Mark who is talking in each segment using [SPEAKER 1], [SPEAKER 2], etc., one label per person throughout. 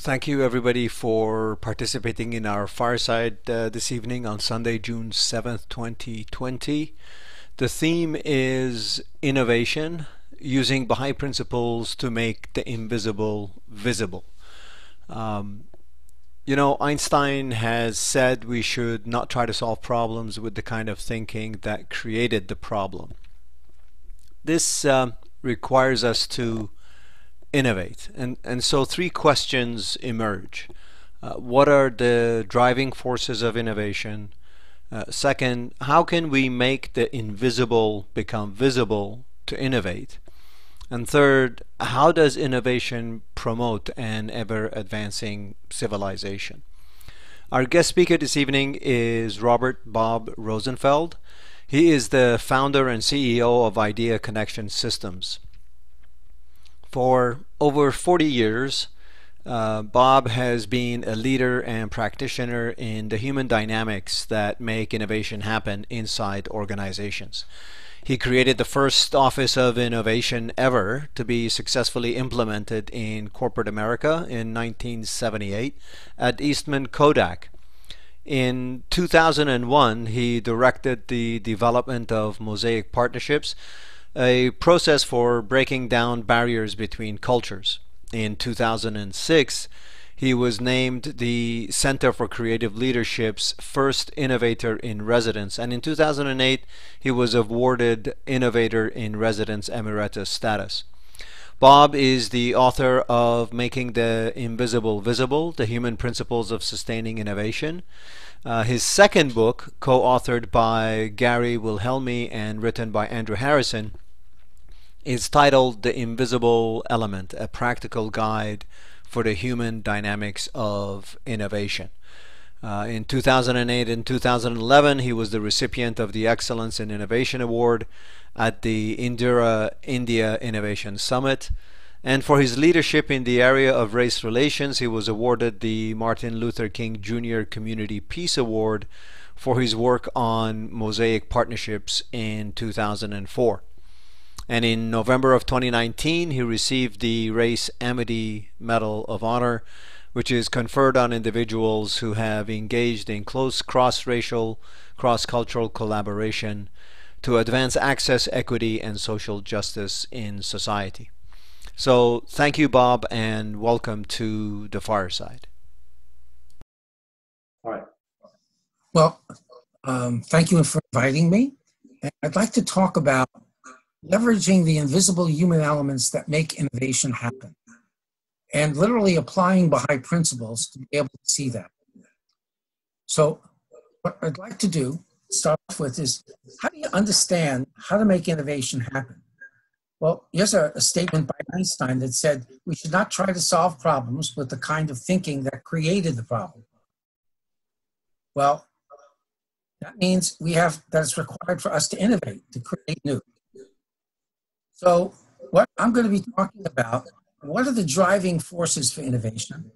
[SPEAKER 1] Thank you, everybody, for participating in our fireside this evening on Sunday, June 7th, 2020. The theme is innovation, using Baha'i principles to make the invisible visible. Um, Einstein has said we should not try to solve problems with the kind of thinking that created the problem. This requires us to innovate. And so three questions emerge. What are the driving forces of innovation? Second, how can we make the invisible become visible to innovate? And third, how does innovation promote an ever-advancing civilization? Our guest speaker this evening is Robert Bob Rosenfeld. He is the founder and CEO of Idea Connection Systems. For over 40 years, Bob has been a leader and practitioner in the human dynamics that make innovation happen inside organizations. He created the first Office of Innovation ever to be successfully implemented in corporate America in 1978 at Eastman Kodak. In 2001, he directed the development of Mosaic Partnerships, a process for breaking down barriers between cultures. In 2006, he was named the Center for Creative Leadership's first Innovator in Residence, and in 2008, he was awarded Innovator in Residence Emeritus status. Bob is the author of Making the Invisible Visible, The Human Principles of Sustaining Innovation. His second book, co-authored by Gary Wilhelmi and written by Andrew Harrison, is titled The Invisible Element, a practical guide for the human dynamics of innovation. In 2008 and 2011, he was the recipient of the Excellence in Innovation Award at the Indira India Innovation Summit. And for his leadership in the area of race relations, he was awarded the Martin Luther King Jr. Community Peace Award for his work on Mosaic Partnerships in 2004. And in November of 2019, he received the Race Amity Medal of Honor, which is conferred on individuals who have engaged in close cross-racial, cross-cultural collaboration to advance access, equity, and social justice in society. So thank you, Bob, and welcome to the fireside.
[SPEAKER 2] All right. Well, thank you for inviting me. And I'd like to talk about leveraging the invisible human elements that make innovation happen, and literally applying Baha'i principles to be able to see that. So what I'd like to do, start off with, is how do you understand how to make innovation happen? Well, here's a statement by Einstein that said, we should not try to solve problems with the kind of thinking that created the problem. Well, that means that it's required for us to innovate, to create new. So what I'm going to be talking about, what are the driving forces for innovation?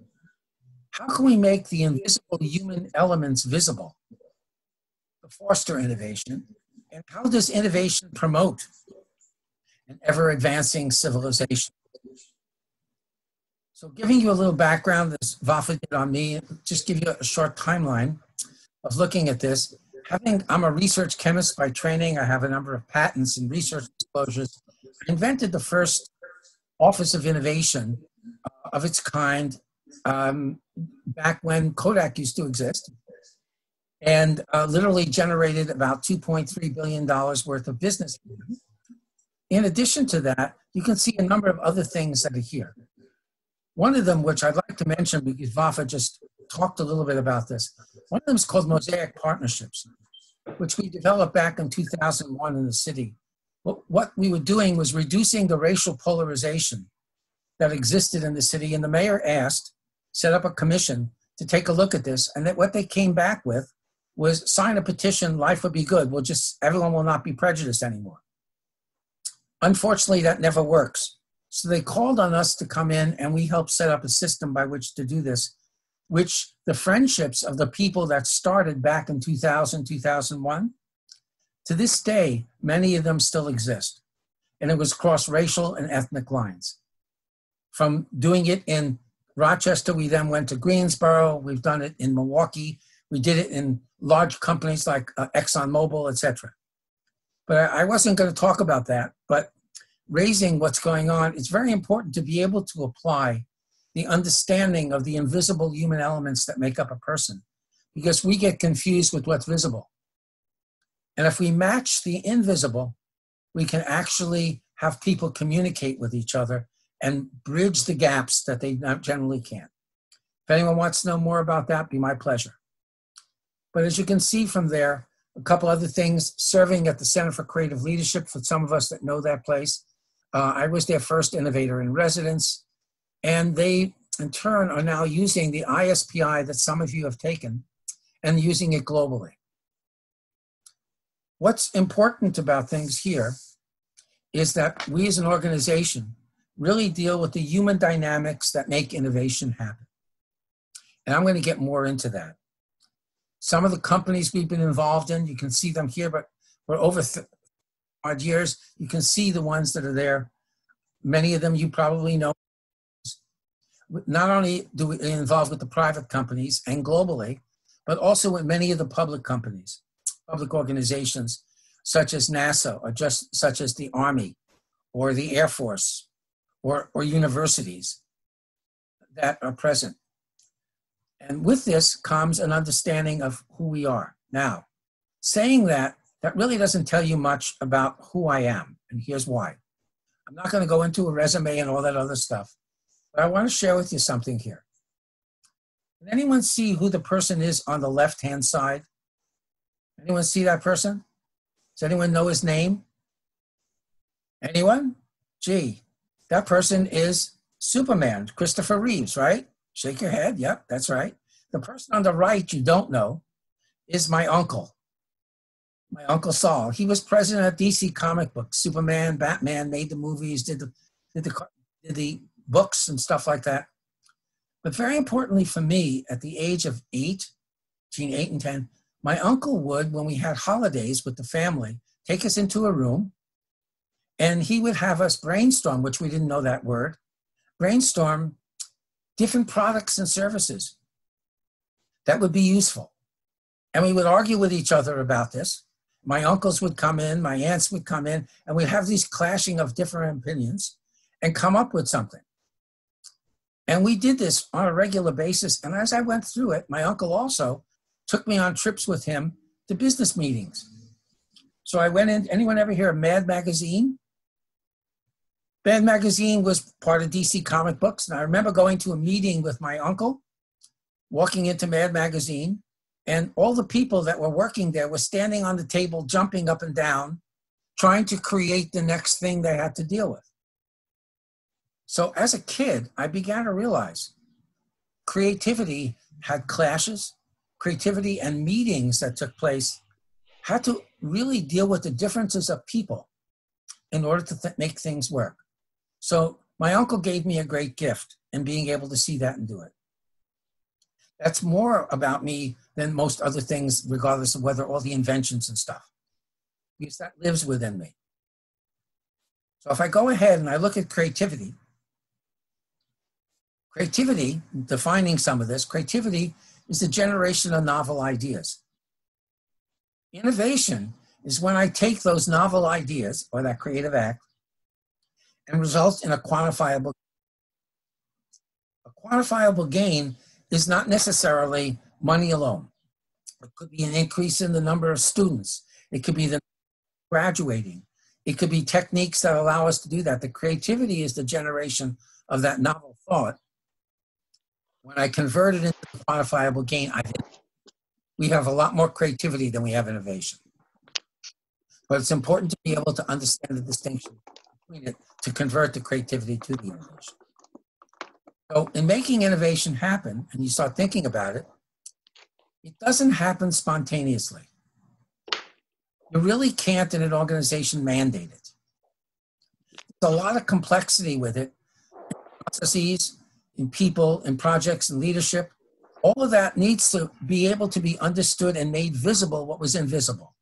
[SPEAKER 2] How can we make the invisible human elements visible to foster innovation? And how does innovation promote an ever-advancing civilization? So giving you a little background, as Vafa did on me, just give you a short timeline of looking at this. I'm a research chemist by training. I have a number of patents and research disclosures. I invented the first Office of Innovation of its kind back when Kodak used to exist, and literally generated about $2.3 billion worth of business. In addition to that, you can see a number of other things that are here. One of them, which I'd like to mention because Vafa just talked a little bit about this, one of them is called Mosaic Partnerships, which we developed back in 2001 in the city. What we were doing was reducing the racial polarization that existed in the city, and the mayor set up a commission to take a look at this, and what they came back with was sign a petition, life would be good. Everyone will not be prejudiced anymore. Unfortunately, that never works. So they called on us to come in, and we helped set up a system by which to do this, which the friendships of the people that started back in 2000, 2001, to this day, many of them still exist. And it was cross racial and ethnic lines. From doing it in Rochester, we then went to Greensboro. We've done it in Milwaukee. We did it in large companies like ExxonMobil, etc. But I wasn't going to talk about that. But raising what's going on, it's very important to be able to apply the understanding of the invisible human elements that make up a person, because we get confused with what's visible. And if we match the invisible, we can actually have people communicate with each other and bridge the gaps that they generally can't. If anyone wants to know more about that, be my pleasure. But as you can see from there, a couple other things, serving at the Center for Creative Leadership, for some of us that know that place. I was their first innovator in residence, and they, in turn, are now using the ISPI that some of you have taken and using it globally. What's important about things here is that we as an organization really deal with the human dynamics that make innovation happen. And I'm going to get more into that. Some of the companies we've been involved in, you can see them here, but we're over odd years. You can see the ones that are there. Many of them you probably know. Not only do we involve with the private companies and globally, but also with many of the public companies, public organizations, such as NASA, or just such as the Army, or the Air Force, or universities that are present. And with this comes an understanding of who we are. Now, saying that, that really doesn't tell you much about who I am, and here's why. I'm not going to go into a resume and all that other stuff, but I want to share with you something here. Can anyone see who the person is on the left-hand side? Anyone see that person? Does anyone know his name? Anyone? Gee, that person is Superman, Christopher Reeves, right? Shake your head. Yep, that's right. The person on the right you don't know is my uncle Saul. He was president of DC Comic Books. Superman, Batman, made the movies, did the books and stuff like that. But very importantly for me, at the age of 8, between 8 and 10, my uncle would, when we had holidays with the family, take us into a room, and he would have us brainstorm, which we didn't know that word, brainstorm different products and services that would be useful. And we would argue with each other about this. My uncles would come in, my aunts would come in, and we'd have these clashing of different opinions and come up with something. And we did this on a regular basis. And as I went through it, my uncle also took me on trips with him to business meetings. So I went in, anyone ever hear of Mad Magazine? Mad Magazine was part of DC Comic Books. And I remember going to a meeting with my uncle, walking into Mad Magazine, and all the people that were working there were standing on the table, jumping up and down, trying to create the next thing they had to deal with. So as a kid, I began to realize creativity had clashes. Creativity and meetings that took place had to really deal with the differences of people in order to make things work. So my uncle gave me a great gift in being able to see that and do it. That's more about me than most other things, regardless of whether all the inventions and stuff, because that lives within me. So if I go ahead and I look at creativity, defining some of this, creativity is the generation of novel ideas. Innovation is when I take those novel ideas, or that creative act, and result in a quantifiable. A quantifiable gain is not necessarily money alone. It could be an increase in the number of students. It could be the graduating. It could be techniques that allow us to do that. The creativity is the generation of that novel thought. When I convert it into a quantifiable gain, we have a lot more creativity than we have innovation. But it's important to be able to understand the distinction between it to convert the creativity to the innovation. So in making innovation happen, and you start thinking about it, it doesn't happen spontaneously. You really can't in an organization mandate it. There's a lot of complexity with it, processes, in people, in projects, and leadership. All of that needs to be able to be understood and made visible what was invisible.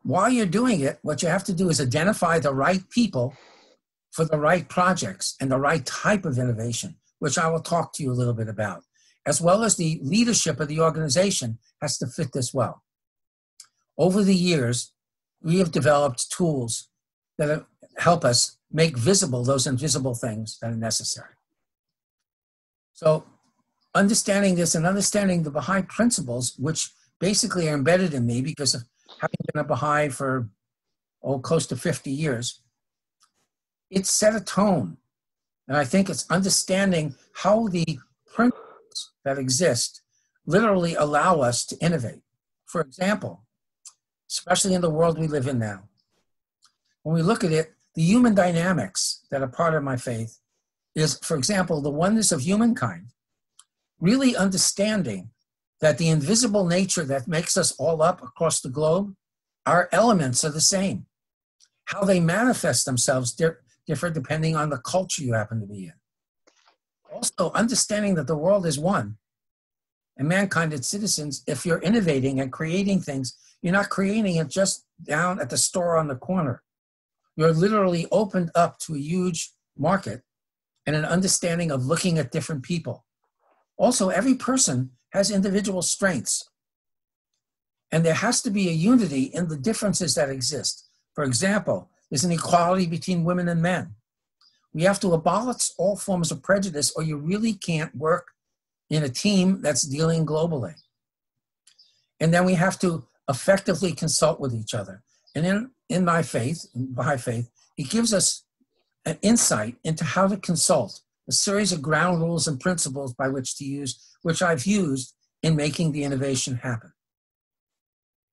[SPEAKER 2] While you're doing it, what you have to do is identify the right people for the right projects and the right type of innovation, which I will talk to you a little bit about, as well as the leadership of the organization has to fit this well. Over the years, we have developed tools that help us make visible those invisible things that are necessary. So understanding this and understanding the Baha'i principles, which basically are embedded in me because of having been a Baha'i for, close to 50 years, it set a tone. And I think it's understanding how the principles that exist literally allow us to innovate. For example, especially in the world we live in now, when we look at it, the human dynamics that are part of my faith is, for example, the oneness of humankind, really understanding that the invisible nature that makes us all up across the globe, our elements are the same. How they manifest themselves differ depending on the culture you happen to be in. Also, understanding that the world is one, and mankind is citizens. If you're innovating and creating things, you're not creating it just down at the store on the corner. You're literally opened up to a huge market and an understanding of looking at different people. Also, every person has individual strengths, and there has to be a unity in the differences that exist. For example, there's an equality between women and men. We have to abolish all forms of prejudice, or you really can't work in a team that's dealing globally. And then we have to effectively consult with each other. And in my faith, in Baha'i faith, it gives us an insight into how to consult, a series of ground rules and principles by which to use, which I've used in making the innovation happen.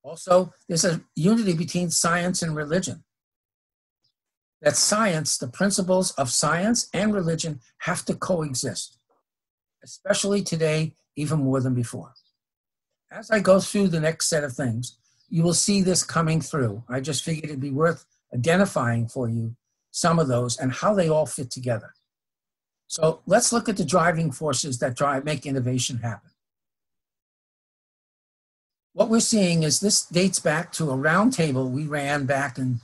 [SPEAKER 2] Also, there's a unity between science and religion. That science, the principles of science and religion have to coexist, especially today, even more than before. As I go through the next set of things, you will see this coming through. I just figured it'd be worth identifying for you some of those and how they all fit together. So let's look at the driving forces that make innovation happen. What we're seeing is this dates back to a roundtable we ran back in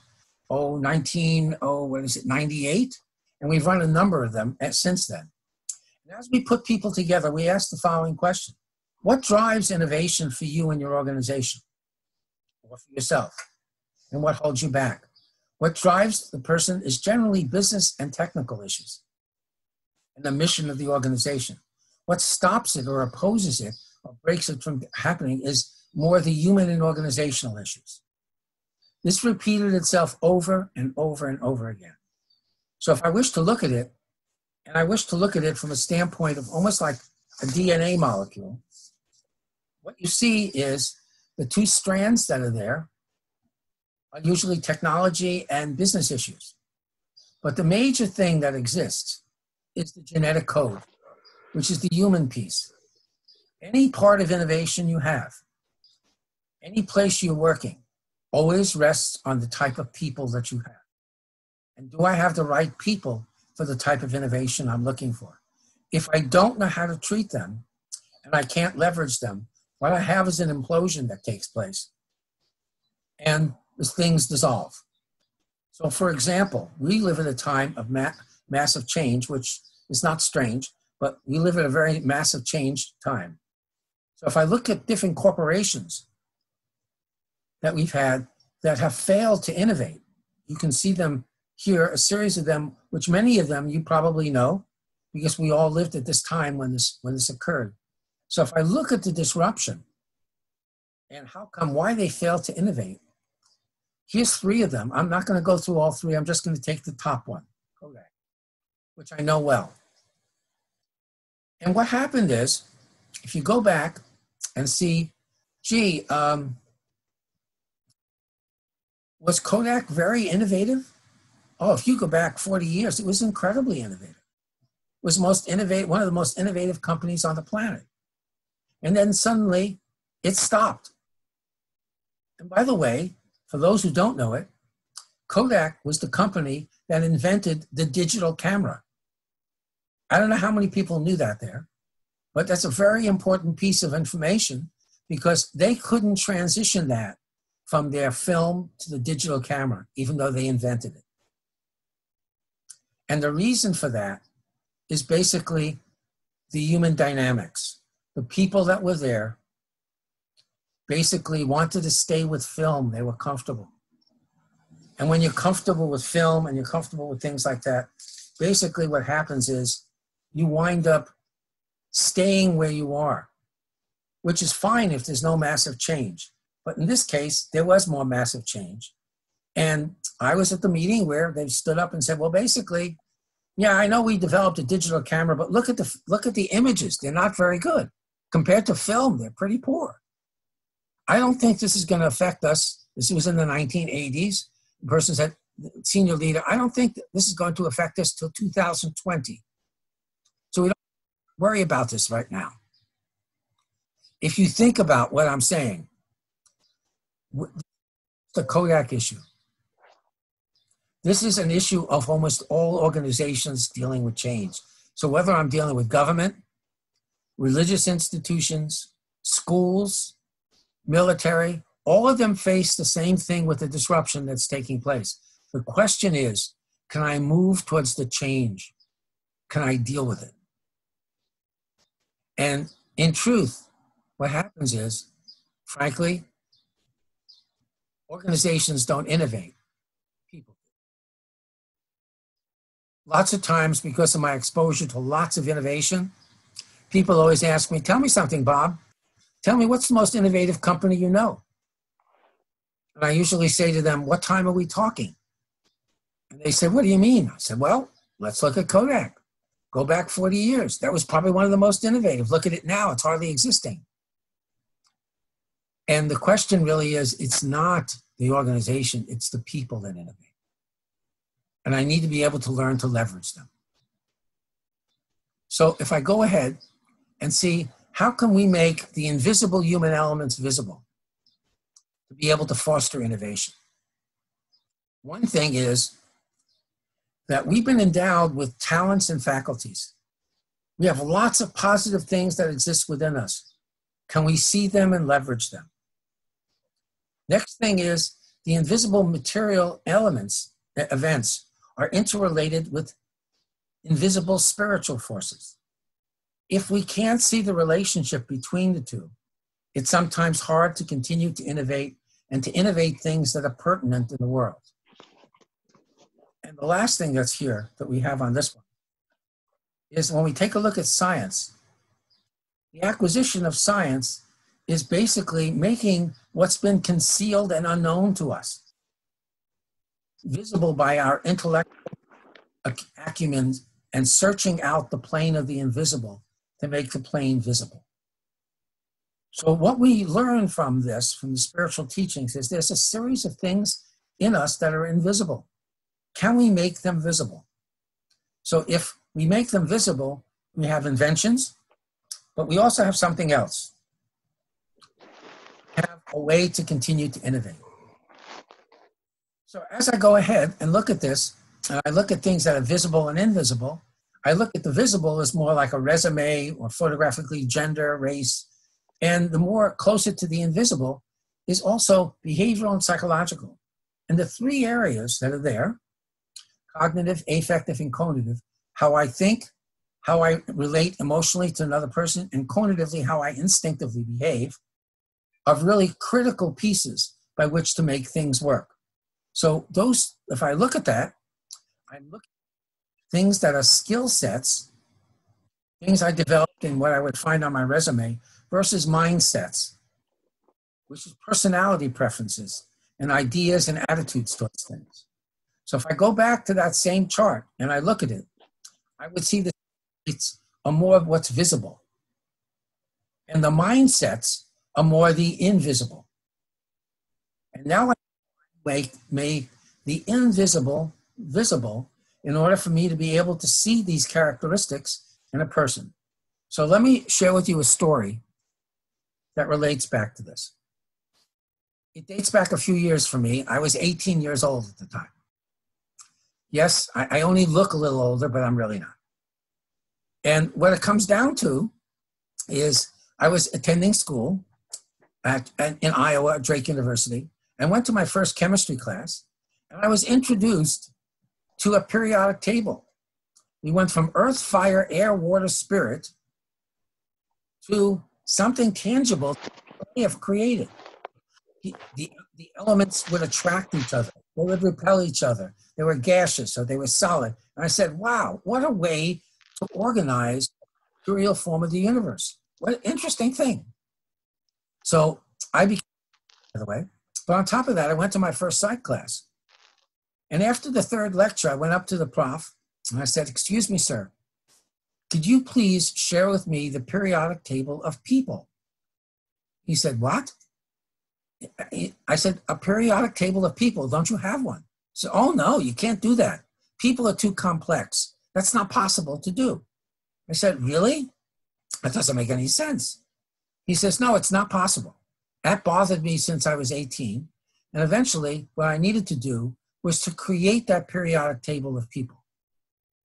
[SPEAKER 2] 98? And we've run a number of them since then. And as we put people together, we asked the following question: what drives innovation for you and your organization, or for yourself? And what holds you back? What drives the person is generally business and technical issues and the mission of the organization. What stops it or opposes it or breaks it from happening is more the human and organizational issues. This repeated itself over and over and over again. So if I wish to look at it, and I wish to look at it from a standpoint of almost like a DNA molecule, what you see is the two strands that are there are usually technology and business issues. But the major thing that exists is the genetic code, which is the human piece. Any part of innovation you have, any place you're working, always rests on the type of people that you have. And do I have the right people for the type of innovation I'm looking for? If I don't know how to treat them and I can't leverage them, what I have is an implosion that takes place and the things dissolve. So for example, we live at a time of massive change, which is not strange, but we live at a very massive change time. So if I look at different corporations that we've had that have failed to innovate, you can see them here, a series of them, which many of them you probably know because we all lived at this time when this occurred. So if I look at the disruption and why they failed to innovate, here's three of them. I'm not going to go through all three. I'm just going to take the top one, Kodak, which I know well. And what happened is, if you go back and see, was Kodak very innovative? Oh, if you go back 40 years, it was incredibly innovative. It was one of the most innovative companies on the planet. And then suddenly it stopped. And by the way, for those who don't know it, Kodak was the company that invented the digital camera. I don't know how many people knew that there, but that's a very important piece of information because they couldn't transition that from their film to the digital camera, even though they invented it. And the reason for that is basically the human dynamics. The people that were there basically wanted to stay with film. They were comfortable. And when you're comfortable with film and you're comfortable with things like that, basically what happens is you wind up staying where you are, which is fine if there's no massive change. But in this case, there was more massive change. And I was at the meeting where they stood up and said, well, basically, yeah, I know we developed a digital camera, but look at the images. They're not very good. Compared to film, they're pretty poor. I don't think this is going to affect us. This was in the 1980s. The person said, senior leader, I don't think that this is going to affect us till 2020. So we don't worry about this right now. If you think about what I'm saying, the Kodak issue. This is an issue of almost all organizations dealing with change. So whether I'm dealing with government, religious institutions, schools, military, all of them face the same thing with the disruption that's taking place. The question is, can I move towards the change? Can I deal with it? And in truth, what happens is, frankly, organizations don't innovate. People do. Lots of times, because of my exposure to lots of innovation, people always ask me, tell me something, Bob. Tell me, what's the most innovative company you know? And I usually say to them, what time are we talking? And they said, what do you mean? I said, well, let's look at Kodak. Go back 40 years. That was probably one of the most innovative. Look at it now. It's hardly existing. And the question really is, it's not the organization, it's the people that innovate. And I need to be able to learn to leverage them. So if I go ahead and see, how can we make the invisible human elements visible to be able to foster innovation? One thing is that we've been endowed with talents and faculties. We have lots of positive things that exist within us. Can we see them and leverage them? Next thing is the invisible material elements, events, are interrelated with invisible spiritual forces. If we can't see the relationship between the two, it's sometimes hard to continue to innovate and to innovate things that are pertinent in the world. And the last thing that's here that we have on this one is when we take a look at science, the acquisition of science is basically making what's been concealed and unknown to us visible by our intellectual acumen and searching out the plane of the invisible to make the plane visible. So what we learn from this, from the spiritual teachings, is there's a series of things in us that are invisible. Can we make them visible? So if we make them visible, we have inventions, but we also have something else. We have a way to continue to innovate. So as I go ahead and look at this, and I look at things that are visible and invisible, I look at the visible as more like a resume or photographically gender, race, and the more closer to the invisible is also behavioral and psychological. And the three areas that are there, cognitive, affective, and cognitive, how I think, how I relate emotionally to another person, and cognitively how I instinctively behave, are really critical pieces by which to make things work. So those, if I look at that, I'm looking at things that are skill sets, things I developed in what I would find on my resume, versus mindsets, which is personality preferences and ideas and attitudes towards things. So if I go back to that same chart and I look at it, I would see that it's a more of what's visible. And the mindsets are more the invisible. And now I make the invisible visible in order for me to be able to see these characteristics in a person. So let me share with you a story that relates back to this. It dates back a few years for me. I was 18 years old at the time. Yes, I only look a little older, but I'm really not. And what it comes down to is I was attending school in Iowa at Drake University. I went to my first chemistry class, and I was introduced to a periodic table. We went from earth, fire, air, water, spirit to something tangible we have created. The elements would attract each other. They would repel each other. They were gaseous or they were solid. And I said, wow, what a way to organize the material form of the universe. What an interesting thing. So I became, by the way, but on top of that, I went to my first psych class. And after the third lecture, I went up to the prof and I said, excuse me, sir, could you please share with me the periodic table of people? He said, what? I said, a periodic table of people, don't you have one? He said, oh no, you can't do that. People are too complex. That's not possible to do. I said, really? That doesn't make any sense. He says, no, it's not possible. That bothered me since I was 18. And eventually, what I needed to do was to create that periodic table of people,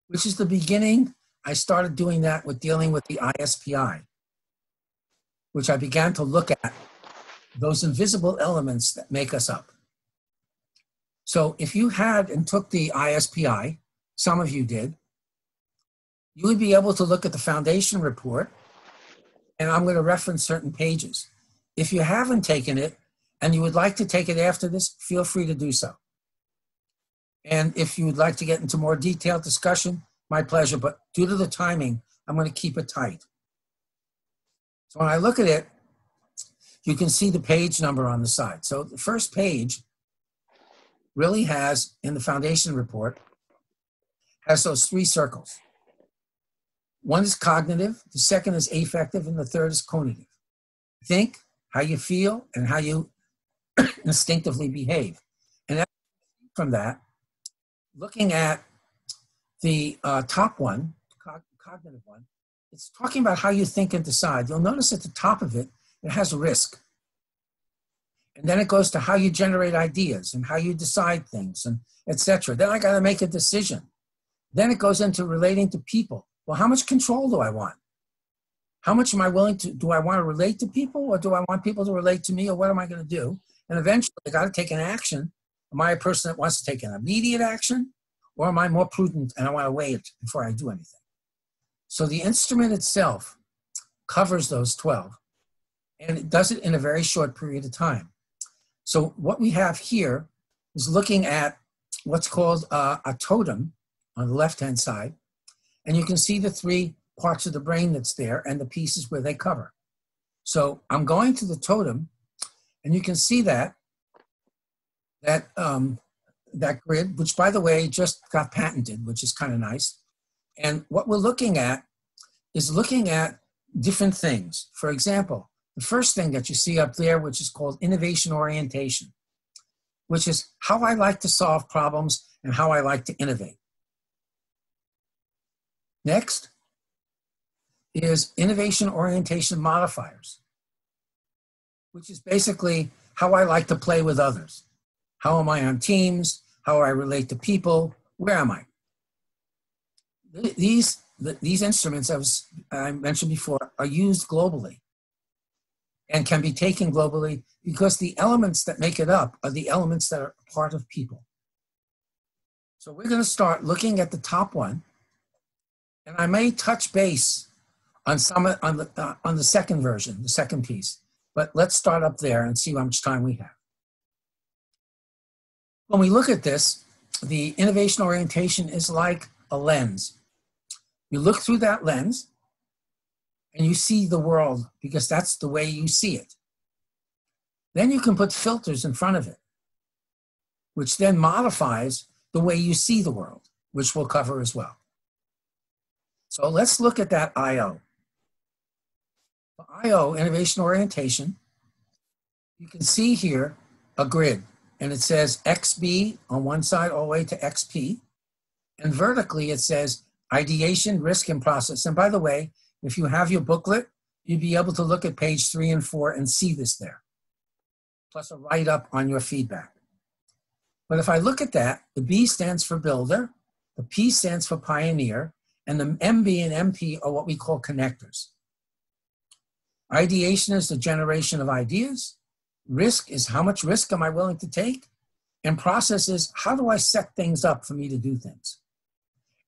[SPEAKER 2] which is the beginning. I started doing that with dealing with the ISPI, which I began to look at those invisible elements that make us up. So if you had and took the ISPI, some of you did, you would be able to look at the foundation report, and I'm going to reference certain pages. If you haven't taken it and you would like to take it after this, feel free to do so. And if you would like to get into more detailed discussion, my pleasure, but due to the timing, I'm going to keep it tight. So when I look at it, you can see the page number on the side. So the first page really has, in the foundation report, has those three circles. One is cognitive, the second is affective, and the third is cognitive. Think, how you feel, and how you instinctively behave. And from that, looking at the top one, cognitive one, it's talking about how you think and decide. You'll notice at the top of it, it has risk. And then it goes to how you generate ideas and how you decide things and etc. Then I got to make a decision. Then it goes into relating to people. Well, how much control do I want? How much am I willing to, do I want to relate to people, or do I want people to relate to me, or what am I going to do? And eventually I got to take an action. Am I a person that wants to take an immediate action, or am I more prudent and I want to wait before I do anything? So the instrument itself covers those 12, and it does it in a very short period of time. So what we have here is looking at what's called a totem on the left-hand side, and you can see the three parts of the brain that's there and the pieces where they cover. So I'm going to the totem, and you can see that grid, which by the way just got patented, which is kind of nice. And what we're looking at is looking at different things. For example, the first thing that you see up there, which is called innovation orientation, which is how I like to solve problems and how I like to innovate. Next is innovation orientation modifiers, which is basically how I like to play with others. How am I on teams? How I relate to people? Where am I? These instruments, as I mentioned before, are used globally and can be taken globally because the elements that make it up are the elements that are part of people. So we're going to start looking at the top one, and I may touch base on the second version, the second piece, but let's start up there and see how much time we have. When we look at this, the innovation orientation is like a lens. You look through that lens and you see the world because that's the way you see it. Then you can put filters in front of it, which then modifies the way you see the world, which we'll cover as well. So let's look at that IO. For IO, innovation orientation, you can see here a grid, and it says XB on one side all the way to XP, and vertically it says ideation, risk, and process. And by the way, if you have your booklet, you'd be able to look at page 3 and 4 and see this there, plus a write-up on your feedback. But if I look at that, the B stands for builder, the P stands for pioneer, and the MB and MP are what we call connectors. Ideation is the generation of ideas. Risk is how much risk am I willing to take? And process is how do I set things up for me to do things?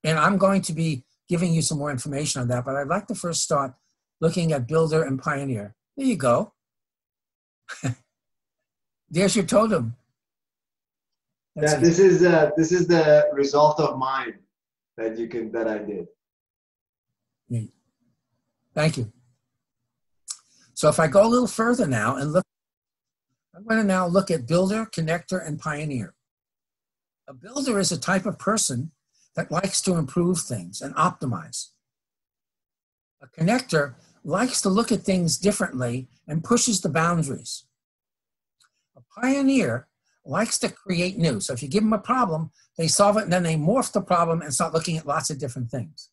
[SPEAKER 2] And I'm going to be giving you some more information on that, but I'd like to first start looking at builder and pioneer. There you go. There's your totem.
[SPEAKER 3] Yeah, this is the result of mine that I did.
[SPEAKER 2] Thank you. So if I go a little further now and look, I'm going to now look at builder, connector, and pioneer. A builder is a type of person that likes to improve things and optimize. A connector likes to look at things differently and pushes the boundaries. A pioneer likes to create new. So if you give them a problem, they solve it and then they morph the problem and start looking at lots of different things.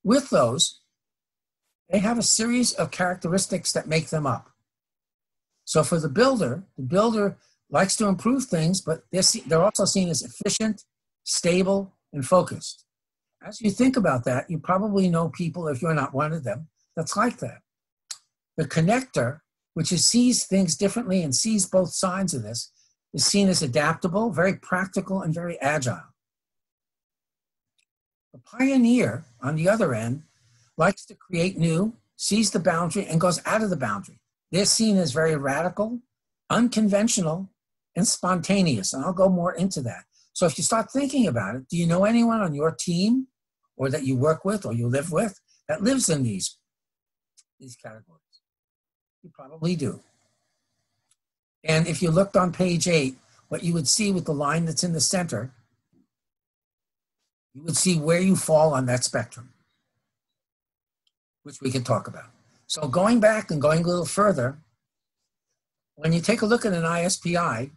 [SPEAKER 2] With those, they have a series of characteristics that make them up. So for the builder likes to improve things, but they're also seen as efficient, stable, and focused. As you think about that, you probably know people, if you're not one of them, that's like that. The connector, which sees things differently and sees both sides of this, is seen as adaptable, very practical, and very agile. The pioneer, on the other end, likes to create new, sees the boundary, and goes out of the boundary. They're seen as very radical, unconventional, and spontaneous, and I'll go more into that. So if you start thinking about it, do you know anyone on your team or that you work with or you live with that lives in these categories? You probably do. And if you looked on page 8, what you would see with the line that's in the center, you would see where you fall on that spectrum, which we can talk about. So going back and going a little further, when you take a look at an ISPI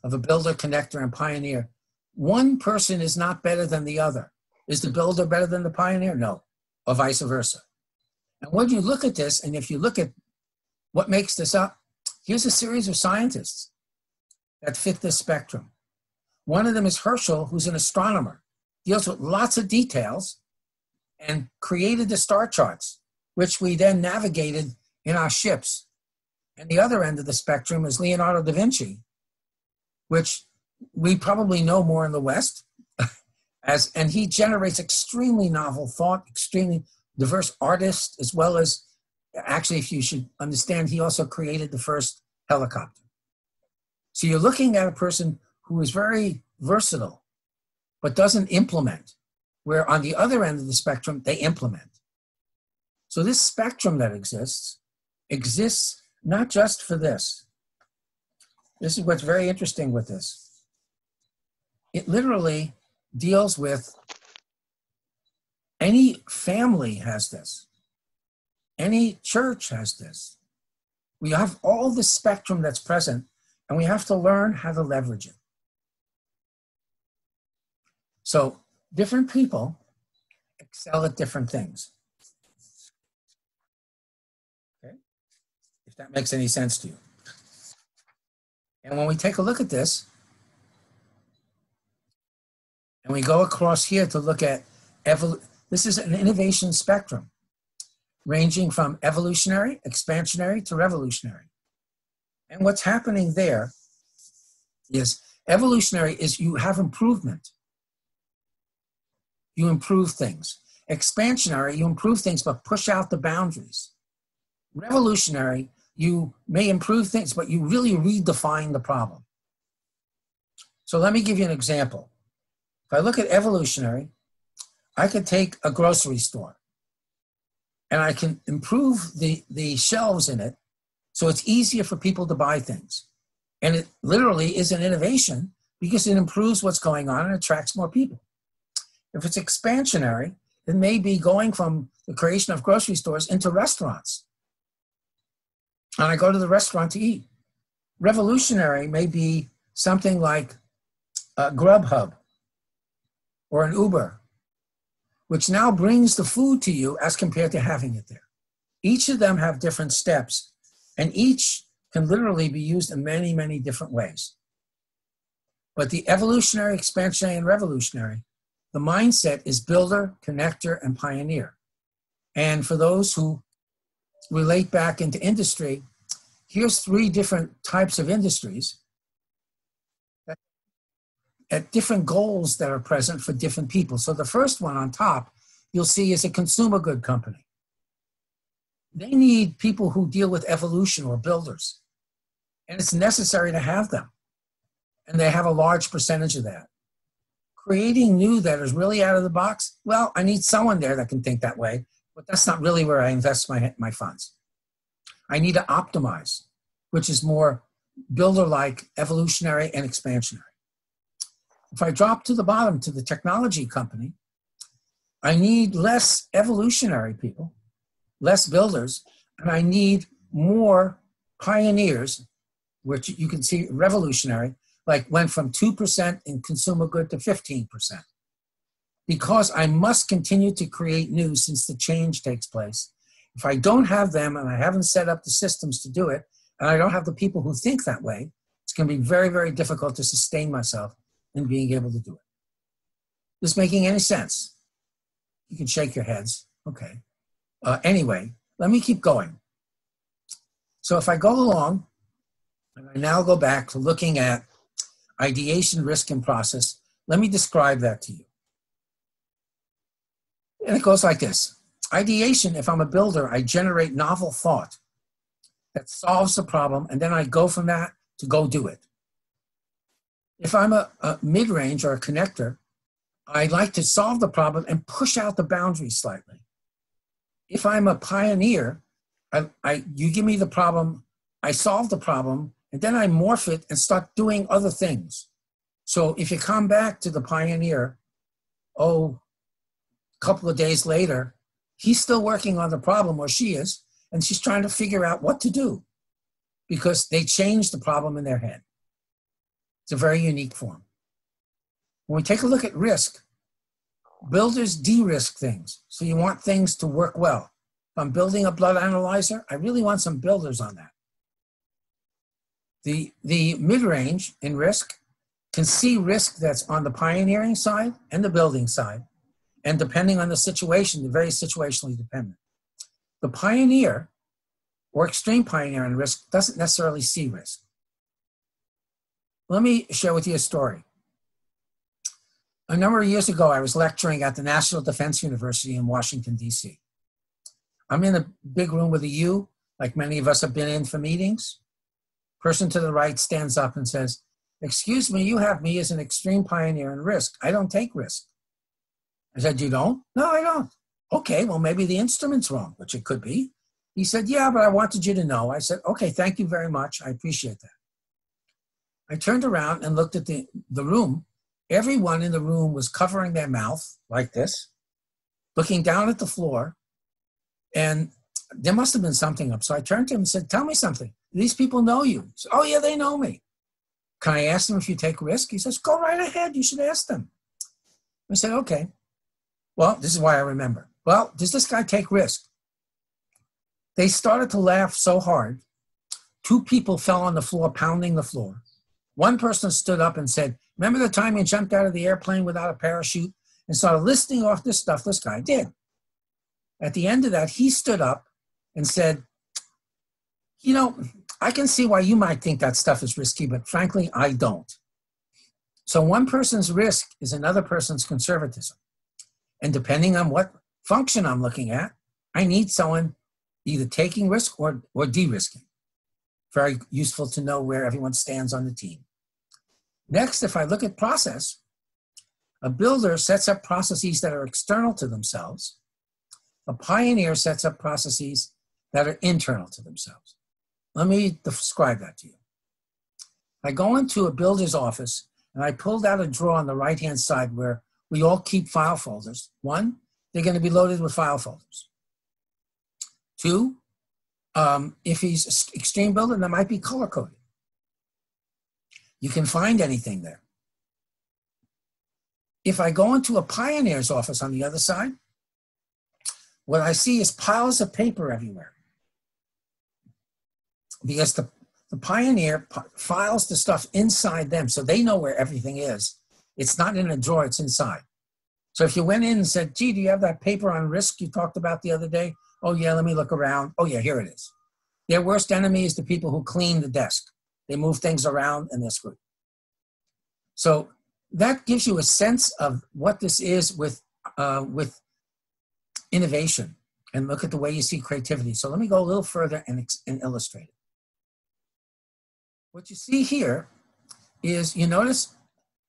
[SPEAKER 2] of a builder, connector, and pioneer, one person is not better than the other. Is the builder better than the pioneer? No, or vice versa. And when you look at this, and if you look at what makes this up, here's a series of scientists that fit this spectrum. One of them is Herschel, who's an astronomer, deals with lots of details and created the star charts, which we then navigated in our ships. And the other end of the spectrum is Leonardo da Vinci, which we probably know more in the West, and he generates extremely novel thought, extremely diverse artists, as well as, actually, if you should understand, he also created the first helicopter. So you're looking at a person who is very versatile, but doesn't implement, where on the other end of the spectrum, they implement. So this spectrum that exists not just for this. This is what's very interesting with this. It literally deals with any family has this. Any church has this. We have all the spectrum that's present, and we have to learn how to leverage it. So different people excel at different things. Okay? If that makes any sense to you. And when we take a look at this, and we go across here to look at this is an innovation spectrum ranging from evolutionary, expansionary, to revolutionary. And what's happening there is evolutionary is you have improvement. You improve things. Expansionary, you improve things but push out the boundaries. Revolutionary, you may improve things but you really redefine the problem. So let me give you an example. If I look at evolutionary, I could take a grocery store and I can improve the shelves in it so it's easier for people to buy things. And it literally is an innovation because it improves what's going on and attracts more people. If it's expansionary, it may be going from the creation of grocery stores into restaurants. And I go to the restaurant to eat. Revolutionary may be something like Grubhub or an Uber, which now brings the food to you as compared to having it there. Each of them have different steps, and each can literally be used in many, many different ways. But the evolutionary, expansionary, and revolutionary, the mindset is builder, connector, and pioneer. And for those who relate back into industry, here's 3 different types of industries. at different goals that are present for different people. So the first one on top, you'll see is a consumer good company. They need people who deal with evolution or builders. And it's necessary to have them. And they have a large percentage of that. Creating new that is really out of the box, well, I need someone there that can think that way, but that's not really where I invest my funds. I need to optimize, which is more builder-like, evolutionary, and expansionary. If I drop to the bottom to the technology company, I need less evolutionary people, less builders, and I need more pioneers, which you can see revolutionary, like went from 2% in consumer good to 15%. Because I must continue to create new since the change takes place. If I don't have them and I haven't set up the systems to do it, and I don't have the people who think that way, it's going to be very, very difficult to sustain myself in being able to do it. Is this making any sense? You can shake your heads. Okay. Anyway, let me keep going. So if I go along, and I now go back to looking at ideation, risk, and process, let me describe that to you. And it goes like this. Ideation, if I'm a builder, I generate novel thought that solves the problem, and then I go from that to go do it. If I'm a mid-range or a connector, I like to solve the problem and push out the boundaries slightly. If I'm a pioneer, you give me the problem, I solve the problem, and then I morph it and start doing other things. So if you come back to the pioneer, a couple of days later, he's still working on the problem, or she is, and she's trying to figure out what to do because they changed the problem in their head. It's a very unique form. When we take a look at risk, builders de-risk things. So you want things to work well. If I'm building a blood analyzer, I really want some builders on that. The mid-range in risk can see risk that's on the pioneering side and the building side. And depending on the situation, they're very situationally dependent. The pioneer or extreme pioneer in risk doesn't necessarily see risk. Let me share with you a story. A number of years ago, I was lecturing at the National Defense University in Washington, D.C. I'm in a big room with a U, like many of us have been in for meetings. Person to the right stands up and says, "Excuse me, you have me as an extreme pioneer in risk. I don't take risk." I said, "You don't?" "No, I don't." "Okay, well, maybe the instrument's wrong," which it could be. He said, "Yeah, but I wanted you to know." I said, "Okay, thank you very much. I appreciate that." I turned around and looked at the room. Everyone in the room was covering their mouth like this, looking down at the floor, and there must have been something up. So I turned to him and said, "Tell me something. These people know you." He said, "Oh, yeah, they know me." "Can I ask them if you take risk?" He says, "Go right ahead. You should ask them." I said, "Okay. Well, this is why I remember. Well, does this guy take risk?" They started to laugh so hard. 2 people fell on the floor, pounding the floor. One person stood up and said, "Remember the time you jumped out of the airplane without a parachute?" and started listing off this stuff this guy did. At the end of that, he stood up and said, "You know, I can see why you might think that stuff is risky, but frankly, I don't." So one person's risk is another person's conservatism. And depending on what function I'm looking at, I need someone either taking risk or de-risking. Very useful to know where everyone stands on the team. Next, if I look at process, a builder sets up processes that are external to themselves. A pioneer sets up processes that are internal to themselves. Let me describe that to you. I go into a builder's office and I pulled out a drawer on the right-hand side where we all keep file folders. 1, they're going to be loaded with file folders. 2, if he's an extreme builder, that might be color-coded. You can find anything there. If I go into a pioneer's office on the other side, what I see is piles of paper everywhere. Because the pioneer files the stuff inside them, so they know where everything is. It's not in a drawer, it's inside. So if you went in and said, "Gee, do you have that paper on risk you talked about the other day?" "Oh yeah, let me look around." "Oh yeah, here it is." Their worst enemy is the people who clean the desk. They move things around and they're screwed. So that gives you a sense of what this is with innovation. And look at the way you see creativity. So let me go a little further and illustrate it. What you see here is, you notice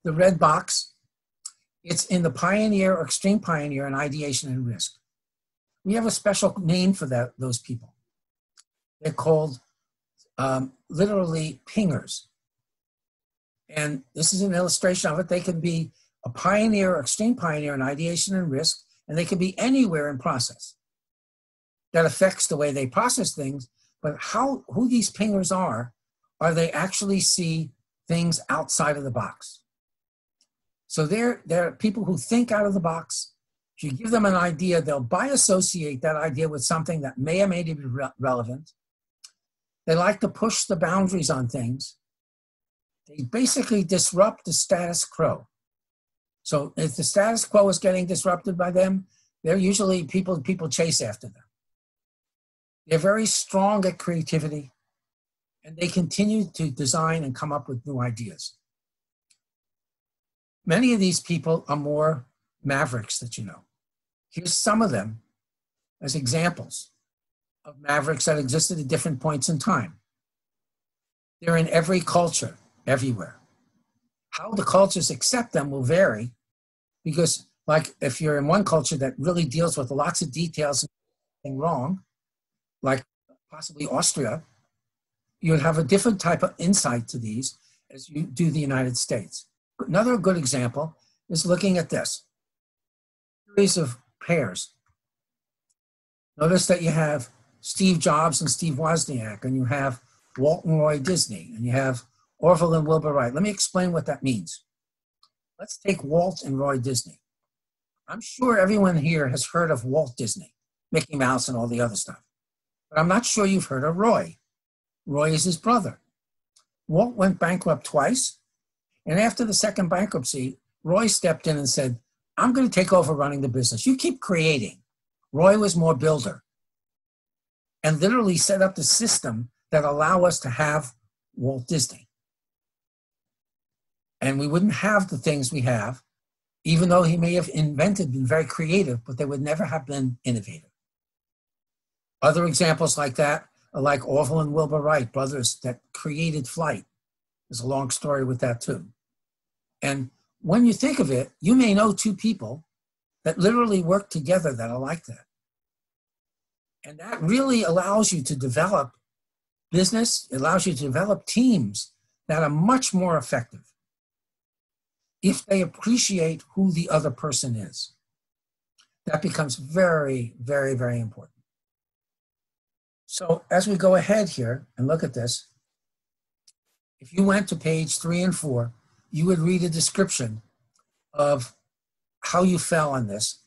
[SPEAKER 2] the red box. It's in the pioneer or extreme pioneer in ideation and risk. We have a special name for those people. They're called literally pingers. And this is an illustration of it. They can be a pioneer or extreme pioneer in ideation and risk, and they can be anywhere in process. That affects the way they process things, but who these pingers are they actually see things outside of the box. So they're people who think out of the box. If you give them an idea, they'll by-associate that idea with something that may or may not be relevant. They like to push the boundaries on things. They basically disrupt the status quo. So if the status quo is getting disrupted by them, they're usually people chase after them. They're very strong at creativity, and they continue to design and come up with new ideas. Many of these people are more mavericks that you know. Here's some of them as examples of mavericks that existed at different points in time. They're in every culture, everywhere. How the cultures accept them will vary, because like if you're in one culture that really deals with lots of details and nothing wrong, like possibly Austria, you would have a different type of insight to these as you do the United States. Another good example is looking at this series of pairs. Notice that you have Steve Jobs and Steve Wozniak, and you have Walt and Roy Disney, and you have Orville and Wilbur Wright. Let me explain what that means. Let's take Walt and Roy Disney. I'm sure everyone here has heard of Walt Disney, Mickey Mouse and all the other stuff. But I'm not sure you've heard of Roy. Roy is his brother. Walt went bankrupt twice, and after the second bankruptcy, Roy stepped in and said, I'm going to take over running the business. You keep creating. Roy was more builder, and literally set up the system that allow us to have Walt Disney. And we wouldn't have the things we have, even though he may have invented, been very creative, but they would never have been innovative. Other examples like that are like Orville and Wilbur Wright, brothers that created flight. There's a long story with that too. And when you think of it, you may know two people that literally work together that are like that. And that really allows you to develop business, it allows you to develop teams that are much more effective if they appreciate who the other person is. That becomes very, very, very important. So as we go ahead here and look at this, if you went to page 3 and 4, you would read a description of how you fell on this.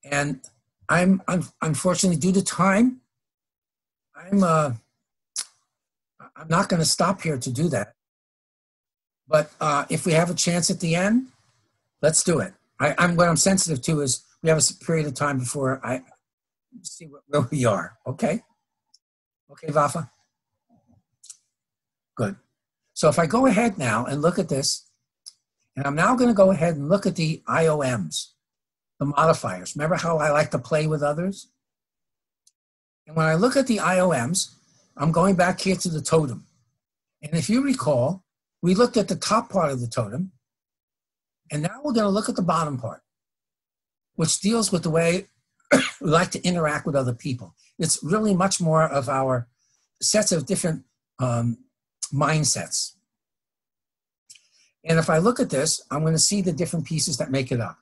[SPEAKER 2] And I'm unfortunately, due to time, I'm not going to stop here to do that. But if we have a chance at the end, let's do it. What I'm sensitive to is we have a period of time before I see where we are. Okay? Okay, Vafa? Good. So if I go ahead now and look at this, and I'm now going to go ahead and look at the IOMs, the modifiers. Remember how I like to play with others? And when I look at the IOMs, I'm going back here to the totem. And if you recall, we looked at the top part of the totem, and now we're going to look at the bottom part, which deals with the way we like to interact with other people. It's really much more of our sets of different mindsets. And if I look at this, I'm going to see the different pieces that make it up.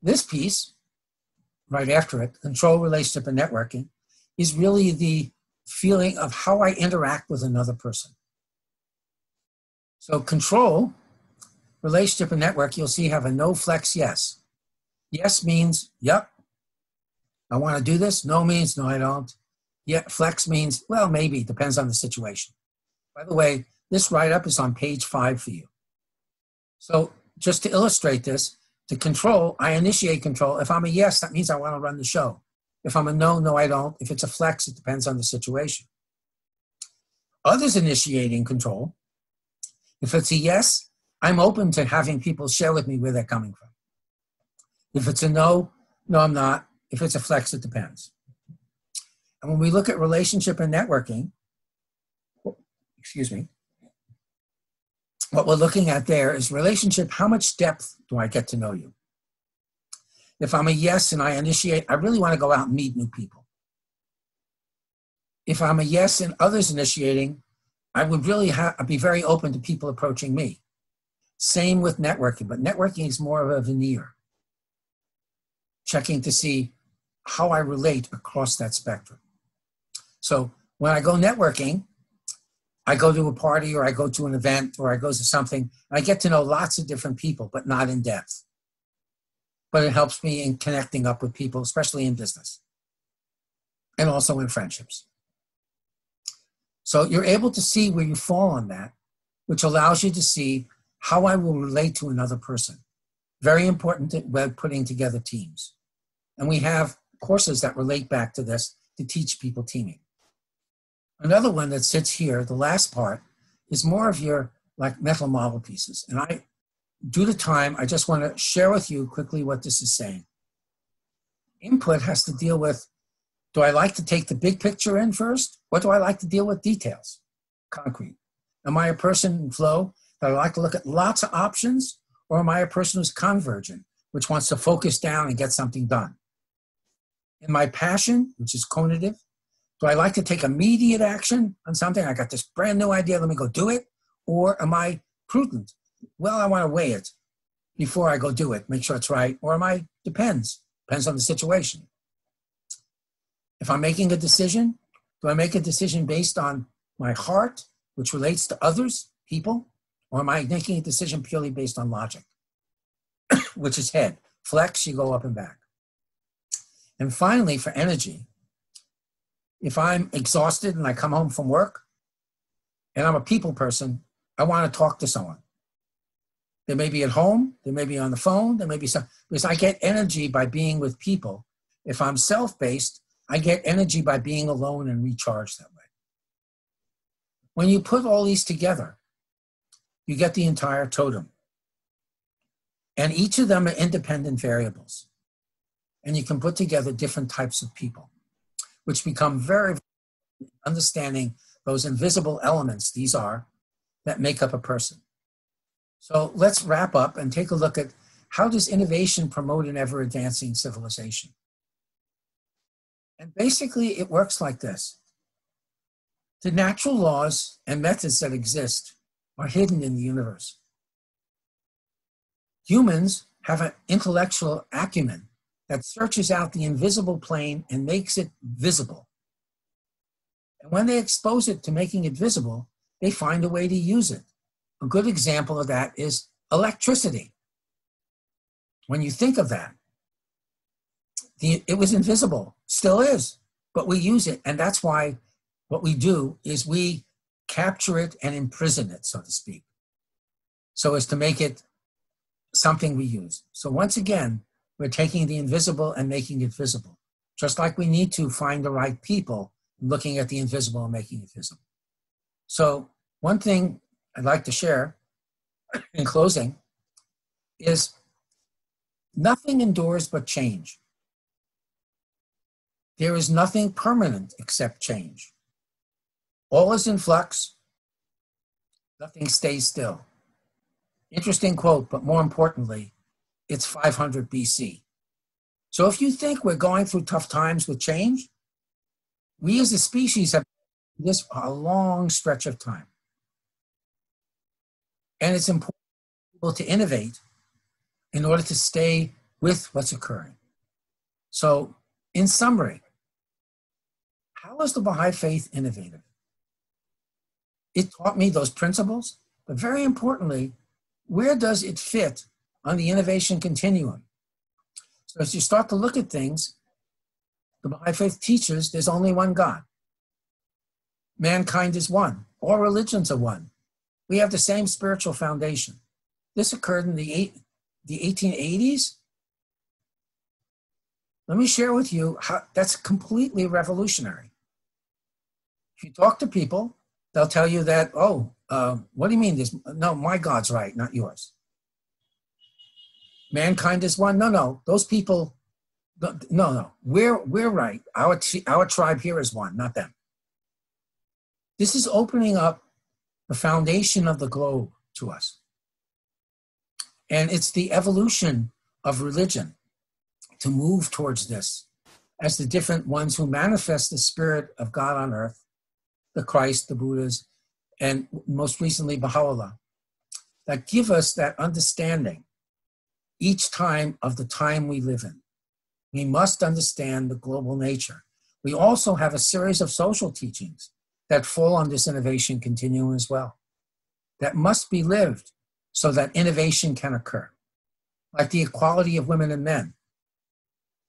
[SPEAKER 2] This piece, right after it, control, relationship, and networking, is really the feeling of how I interact with another person. So control, relationship, and network, you'll see have a no flex yes. Yes means, yep, I want to do this. No means, no, I don't. Yeah, flex means, well, maybe, depends on the situation. By the way, this write-up is on page 5 for you. So just to illustrate this, to control, I initiate control. If I'm a yes, that means I want to run the show. If I'm a no, no, I don't. If it's a flex, it depends on the situation. Others initiating control. If it's a yes, I'm open to having people share with me where they're coming from. If it's a no, no, I'm not. If it's a flex, it depends. And when we look at relationship and networking, excuse me, what we're looking at there is relationship. How much depth do I get to know you? If I'm a yes and I initiate, I really want to go out and meet new people. If I'm a yes and others initiating, I would really be very open to people approaching me. Same with networking, but networking is more of a veneer. Checking to see how I relate across that spectrum. So when I go networking, I go to a party or I go to an event or I go to something, and I get to know lots of different people, but not in depth. But it helps me in connecting up with people, especially in business and also in friendships. So you're able to see where you fall on that, which allows you to see how I will relate to another person. Very important when putting together teams. And we have courses that relate back to this to teach people teaming. Another one that sits here, the last part, is more of your like mental model pieces. And due to time, I just want to share with you quickly what this is saying. Input has to deal with, do I like to take the big picture in first? Or do I like to deal with details, concrete? Am I a person in flow that I like to look at lots of options? Or am I a person who's convergent, which wants to focus down and get something done? In my passion, which is conative, do I like to take immediate action on something? I got this brand new idea, let me go do it. Or am I prudent? Well, I want to weigh it before I go do it, make sure it's right. Or depends on the situation. If I'm making a decision, do I make a decision based on my heart, which relates to others, people? Or am I making a decision purely based on logic, which is head? Flex, you go up and back. And finally, for energy, if I'm exhausted and I come home from work and I'm a people person, I want to talk to someone. They may be at home, they may be on the phone, there may be some, because I get energy by being with people. If I'm self-based, I get energy by being alone and recharge that way. When you put all these together, you get the entire totem. And each of them are independent variables. And you can put together different types of people, which become very understanding those invisible elements, these are, that make up a person. So let's wrap up and take a look at how does innovation promote an ever-advancing civilization? And basically, it works like this. The natural laws and methods that exist are hidden in the universe. Humans have an intellectual acumen that searches out the invisible plane and makes it visible. And when they expose it to making it visible, they find a way to use it. A good example of that is electricity. When you think of that, it was invisible, still is, but we use it. And that's why what we do is we capture it and imprison it, so to speak, so as to make it something we use. So once again, we're taking the invisible and making it visible, just like we need to find the right people, looking at the invisible and making it visible. So one thing I'd like to share in closing is nothing endures but change. There is nothing permanent except change. All is in flux. Nothing stays still. Interesting quote, but more importantly, it's 500 BC. So if you think we're going through tough times with change, we as a species have this a long stretch of time. And it's important to innovate in order to stay with what's occurring. So in summary, how is the Baha'i faith innovative? It taught me those principles, but very importantly, where does it fit on the innovation continuum? So as you start to look at things, the Baha'i faith teaches there's only one God. Mankind is one. All religions are one. We have the same spiritual foundation. This occurred in the 1880s. Let me share with you how that's completely revolutionary. If you talk to people, they'll tell you that, what do you mean? No, my God's right, not yours. Mankind is one. No. Those people. No. We're right. Our tribe here is one, not them. This is opening up the foundation of the globe to us. And it's the evolution of religion to move towards this as the different ones who manifest the spirit of God on earth, the Christ, the Buddhas, and most recently Baha'u'llah, that give us that understanding each time of the time we live in. We must understand the global nature. We also have a series of social teachings that fall on this innovation continuum as well, that must be lived so that innovation can occur, like the equality of women and men,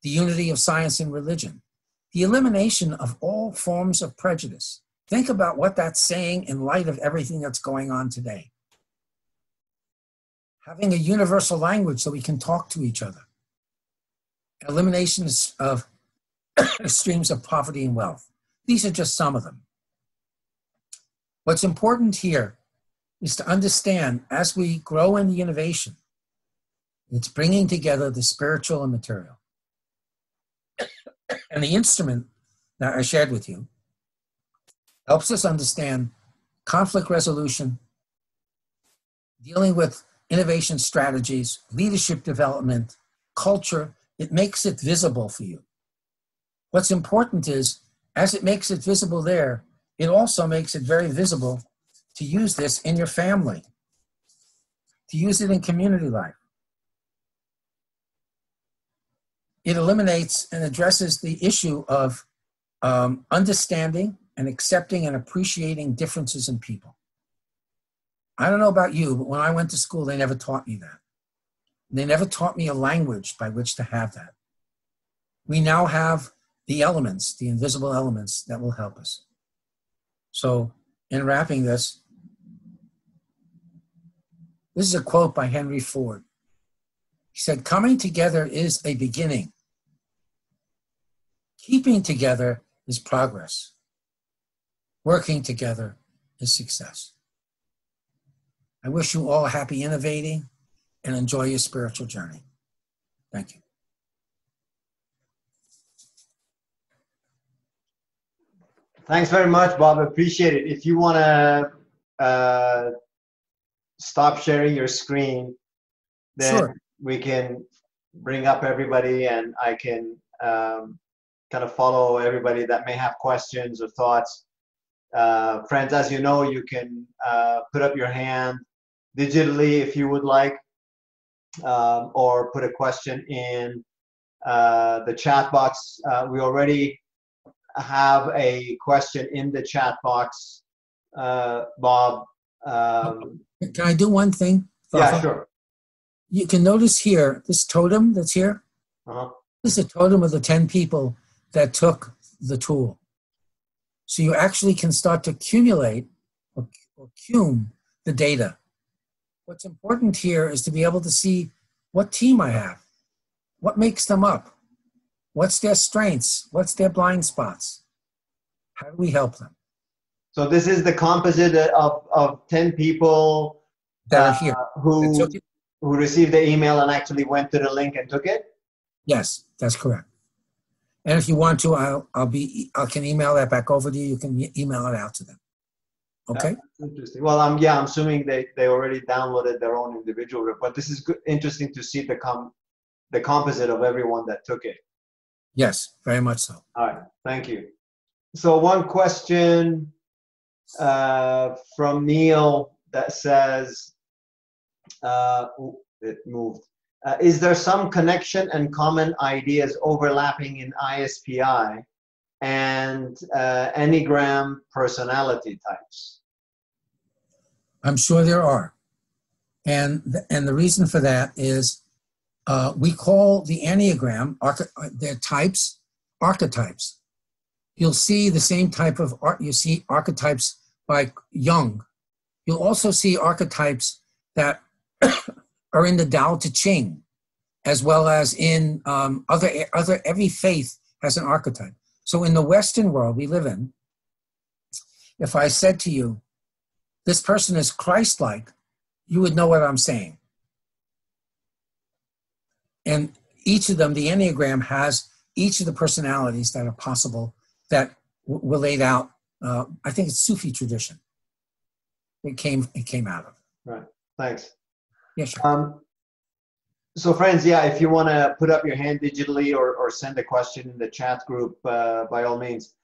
[SPEAKER 2] the unity of science and religion, the elimination of all forms of prejudice. Think about what that's saying in light of everything that's going on today. Having a universal language so we can talk to each other. Elimination of extremes of poverty and wealth. These are just some of them. What's important here is to understand as we grow in the innovation, it's bringing together the spiritual and material. And the instrument that I shared with you helps us understand conflict resolution, dealing with innovation strategies, leadership development, culture. It makes it visible for you. What's important is, as it makes it visible there, it also makes it very visible to use this in your family, to use it in community life. It eliminates and addresses the issue of understanding and accepting and appreciating differences in people. I don't know about you, but when I went to school, they never taught me that. They never taught me a language by which to have that. We now have the elements, the invisible elements that will help us. So in wrapping this is a quote by Henry Ford. He said, "Coming together is a beginning. Keeping together is progress. Working together is success." I wish you all happy innovating and enjoy your spiritual journey. Thank you.
[SPEAKER 3] Thanks very much, Bob. I appreciate it. If you want to stop sharing your screen, then
[SPEAKER 2] Sure.
[SPEAKER 3] we can bring up everybody and I can kind of follow everybody that may have questions or thoughts. Friends, as you know, you can put up your hand digitally if you would like, or put a question in the chat box. We already have a question in the chat box, Bob.
[SPEAKER 2] Can I do one thing?
[SPEAKER 3] Yeah, sure.
[SPEAKER 2] You can notice here, this totem that's here, this is a totem of the 10 people that took the tool. So you actually can start to accumulate or cum the data. What's important here is to be able to see what team I have, what makes them up, what's their strengths, what's their blind spots, how do we help them?
[SPEAKER 3] So this is the composite of 10 people
[SPEAKER 2] that are here
[SPEAKER 3] who received the email and actually went to the link and took it?
[SPEAKER 2] Yes, that's correct. And if you want to, I can email that back over to you. You can email it out to them. Okay.
[SPEAKER 3] That's interesting. Well, I'm assuming they already downloaded their own individual report. But this is good, interesting to see the composite of everyone that took it.
[SPEAKER 2] Yes, very much so.
[SPEAKER 3] All right, thank you. So one question from Neil that says, it moved. Is there some connection and common ideas overlapping in ISPI and Enneagram personality types?
[SPEAKER 2] I'm sure there are. And the reason for that is we call the Enneagram, their types, archetypes. You'll see the same type of, you see archetypes by Jung. You'll also see archetypes that are in the Tao Te Ching, as well as in every faith has an archetype. So in the Western world we live in, if I said to you, this person is Christ-like, you would know what I'm saying. And each of them, the Enneagram has each of the personalities that are possible that were laid out. I think it's Sufi tradition. It came out of.
[SPEAKER 3] Right. Thanks.
[SPEAKER 2] Yeah, sure.
[SPEAKER 3] So friends, yeah, if you want to put up your hand digitally or send a question in the chat group, by all means.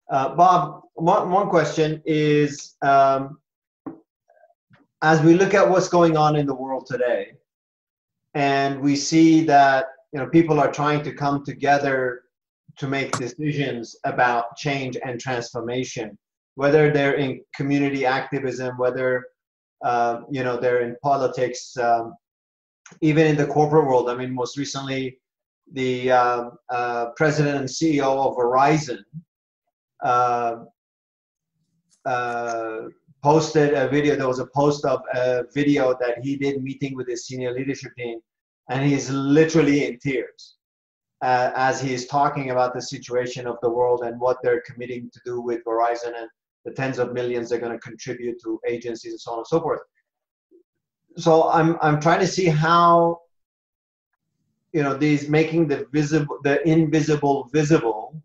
[SPEAKER 3] Bob, one question is, as we look at what's going on in the world today, and we see that, you know, people are trying to come together to make decisions about change and transformation, whether they're in community activism, whether you know, they're in politics, even in the corporate world. I mean, most recently, the president and CEO of Verizon posted a video. There was a post of a video that he did meeting with his senior leadership team, and he's literally in tears as he's talking about the situation of the world and what they're committing to do with Verizon and the tens of millions they're going to contribute to agencies and so on and so forth. So I'm trying to see how, you know, these making the invisible visible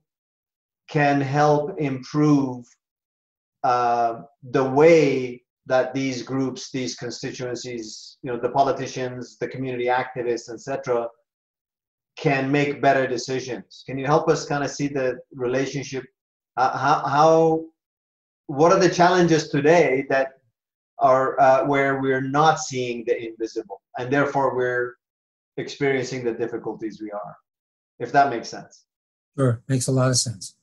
[SPEAKER 3] can help improve the way that these groups, these constituencies, you know, the politicians, the community activists, etc., can make better decisions. Can you help us kind of see the relationship? What are the challenges today that are where we're not seeing the invisible, and therefore we're experiencing the difficulties we are, if that makes sense?
[SPEAKER 2] Sure, makes a lot of sense.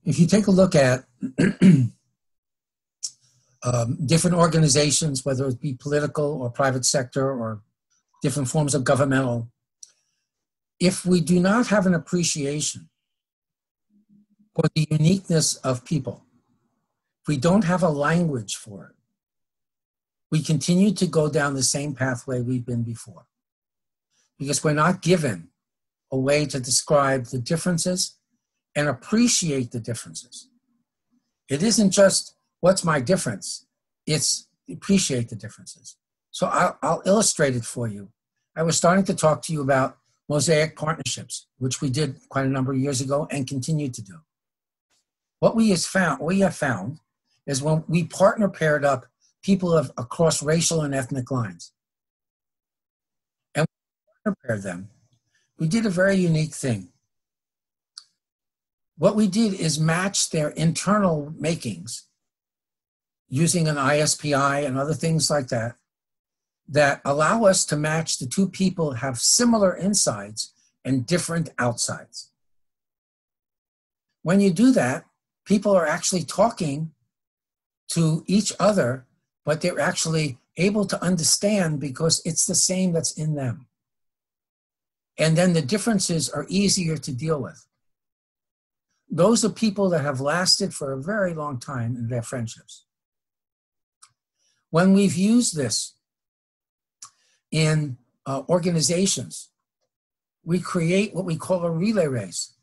[SPEAKER 2] If you take a look at different organizations, whether it be political or private sector or different forms of governmental, if we do not have an appreciation for the uniqueness of people, if we don't have a language for it, we continue to go down the same pathway we've been before, because we're not given a way to describe the differences and appreciate the differences. It isn't just, what's my difference? It's appreciate the differences. So I'll illustrate it for you. I was starting to talk to you about mosaic partnerships, which we did quite a number of years ago and continue to do. What we have found is when we paired up people across racial and ethnic lines, and we paired them, we did a very unique thing. What we did is match their internal makings using an ISPI and other things like that, that allow us to match the two people have similar insides and different outsides. When you do that, people are actually talking to each other, but they're actually able to understand because it's the same that's in them. And then the differences are easier to deal with. Those are people that have lasted for a very long time in their friendships. When we've used this in organizations, we create what we call a relay race,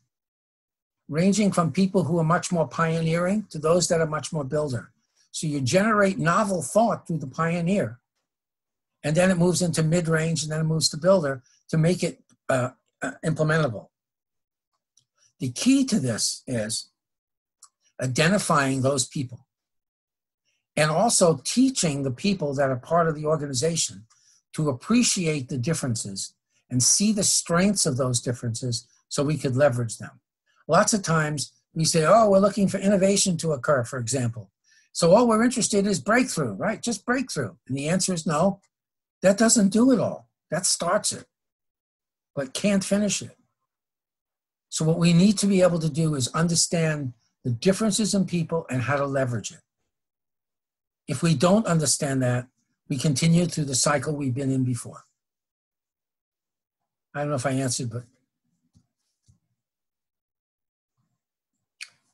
[SPEAKER 2] ranging from people who are much more pioneering to those that are much more builder. So you generate novel thought through the pioneer, and then it moves into mid-range, and then it moves to builder to make it implementable. The key to this is identifying those people and also teaching the people that are part of the organization to appreciate the differences and see the strengths of those differences so we could leverage them. Lots of times we say, oh, we're looking for innovation to occur, for example. So all we're interested in is breakthrough, right? Just breakthrough. And the answer is no, that doesn't do it all. That starts it, but can't finish it. So what we need to be able to do is understand the differences in people and how to leverage it. If we don't understand that, we continue through the cycle we've been in before. I don't know if I answered, but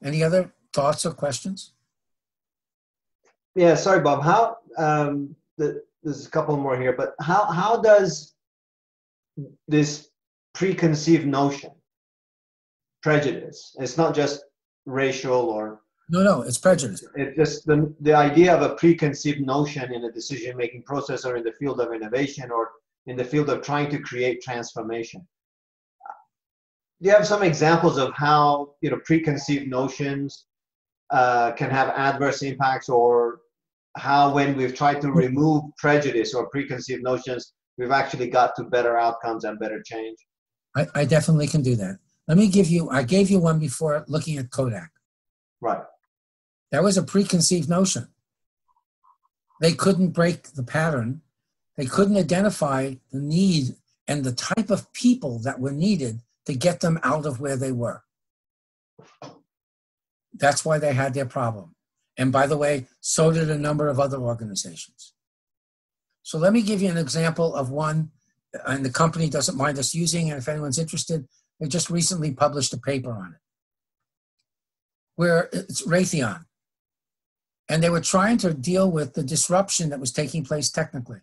[SPEAKER 2] any other thoughts or questions?
[SPEAKER 3] Yeah, sorry, Bob. How there's a couple more here, but how does this preconceived notion, prejudice, it's not just racial or
[SPEAKER 2] No, it's prejudice.
[SPEAKER 3] It's just the idea of a preconceived notion in a decision-making process, or in the field of innovation, or in the field of trying to create transformation. Do you have some examples of how, you know, preconceived notions can have adverse impacts, or how, when we've tried to remove prejudice or preconceived notions, we've actually got to better outcomes and better change?
[SPEAKER 2] I definitely can do that. Let me give you, I gave you one before looking at Kodak.
[SPEAKER 3] Right.
[SPEAKER 2] That was a preconceived notion. They couldn't break the pattern. They couldn't identify the need and the type of people that were needed to get them out of where they were. That's why they had their problem. And by the way, so did a number of other organizations. So let me give you an example of one, and the company doesn't mind us using, and if anyone's interested, they just recently published a paper on it, where it's Raytheon. And they were trying to deal with the disruption that was taking place technically.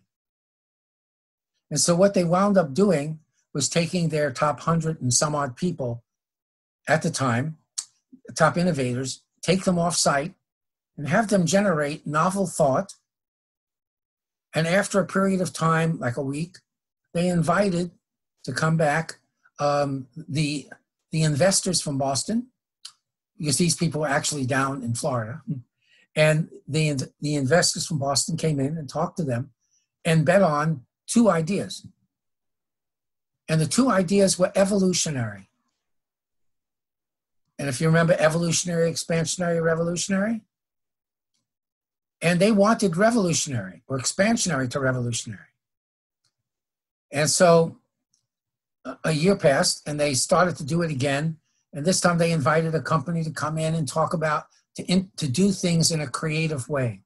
[SPEAKER 2] And so what they wound up doing was taking their top 100 and some odd people at the time, the top innovators, take them off site and have them generate novel thought. And after a period of time, like a week, they invited to come back the investors from Boston, because these people were actually down in Florida. And the investors from Boston came in and talked to them and bet on two ideas. And the two ideas were evolutionary. And if you remember, evolutionary, expansionary, revolutionary. And they wanted revolutionary or expansionary to revolutionary. And so a year passed and they started to do it again. And this time they invited a company to come in and talk about to do things in a creative way.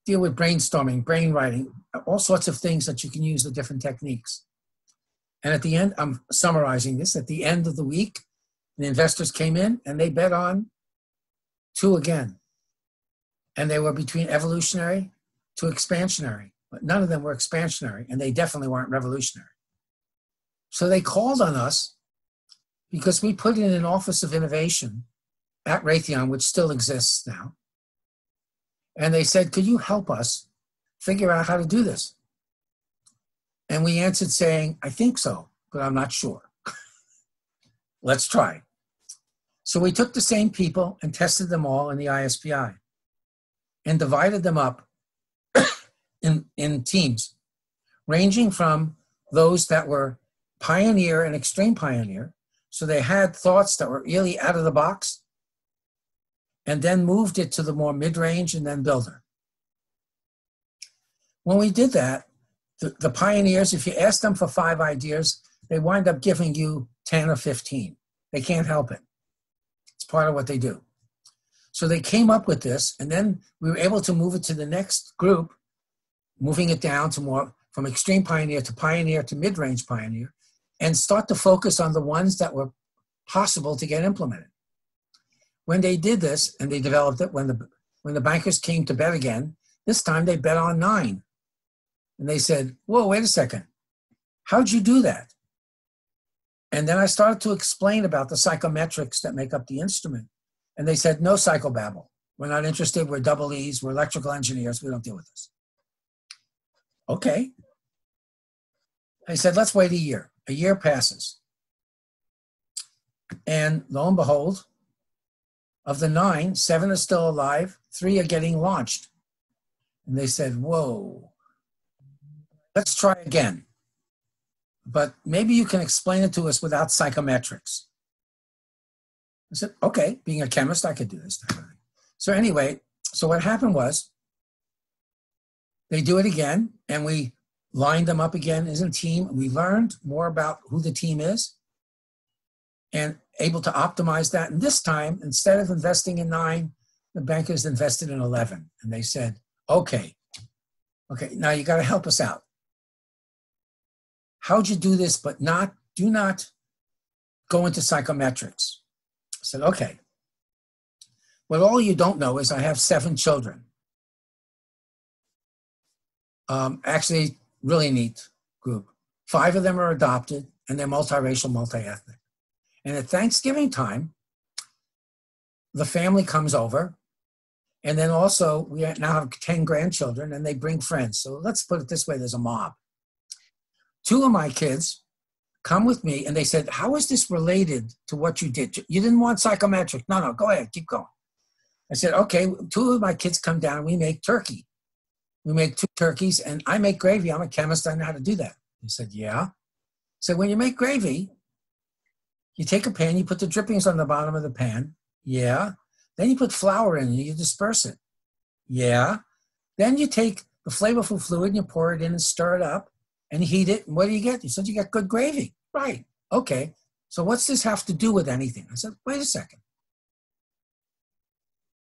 [SPEAKER 2] Deal with brainstorming, brainwriting, all sorts of things that you can use the different techniques. And at the end, I'm summarizing this, at the end of the week, the investors came in and they bet on two again. And they were between evolutionary to expansionary, but none of them were expansionary, and they definitely weren't revolutionary. So they called on us because we put in an office of innovation at Raytheon, which still exists now. And they said, could you help us figure out how to do this? And we answered saying, I think so, but I'm not sure. Let's try. So we took the same people and tested them all in the ISPI and divided them up in teams, ranging from those that were pioneer and extreme pioneer. So they had thoughts that were really out of the box, and then moved it to the more mid-range and then builder. When we did that, the pioneers, if you ask them for 5 ideas, they wind up giving you 10 or 15. They can't help it. It's part of what they do. So they came up with this, and then we were able to move it to the next group, moving it down to more from extreme pioneer to mid-range pioneer, and start to focus on the ones that were possible to get implemented. When they did this and they developed it, when the bankers came to bet again, this time they bet on 9. And they said, whoa, wait a second. How'd you do that? And then I started to explain about the psychometrics that make up the instrument. And they said, no psychobabble. We're not interested. We're double E's. We're electrical engineers. We don't deal with this. Okay. I said, let's wait a year. A year passes. And lo and behold, of the 9, 7 are still alive, 3 are getting launched. And they said, whoa, let's try again. But maybe you can explain it to us without psychometrics. I said, okay, being a chemist, I could do this. So anyway, so what happened was they do it again, and we lined them up again as a team. We learned more about who the team is and able to optimize that. And this time, instead of investing in 9, the bankers invested in 11. And they said, okay, now you got to help us out. How'd you do this, but do not go into psychometrics? I said, okay. Well, all you don't know is I have 7 children. Actually, really neat group. 5 of them are adopted, and they're multiracial, multi-ethnic. And at Thanksgiving time, the family comes over. And then also, we now have 10 grandchildren, and they bring friends. So let's put it this way, there's a mob. 2 of my kids come with me, and they said, how is this related to what you did? You didn't want psychometric. No, go ahead, keep going. I said, okay, 2 of my kids come down, and we make turkey. We make 2 turkeys, and I make gravy. I'm a chemist. I know how to do that. He said, yeah. So when you make gravy, you take a pan, you put the drippings on the bottom of the pan. Yeah. Then you put flour in and you disperse it. Yeah. Then you take the flavorful fluid and you pour it in and stir it up and heat it. And what do you get? You said you got good gravy. Right. Okay. So what's this have to do with anything? I said, wait a second.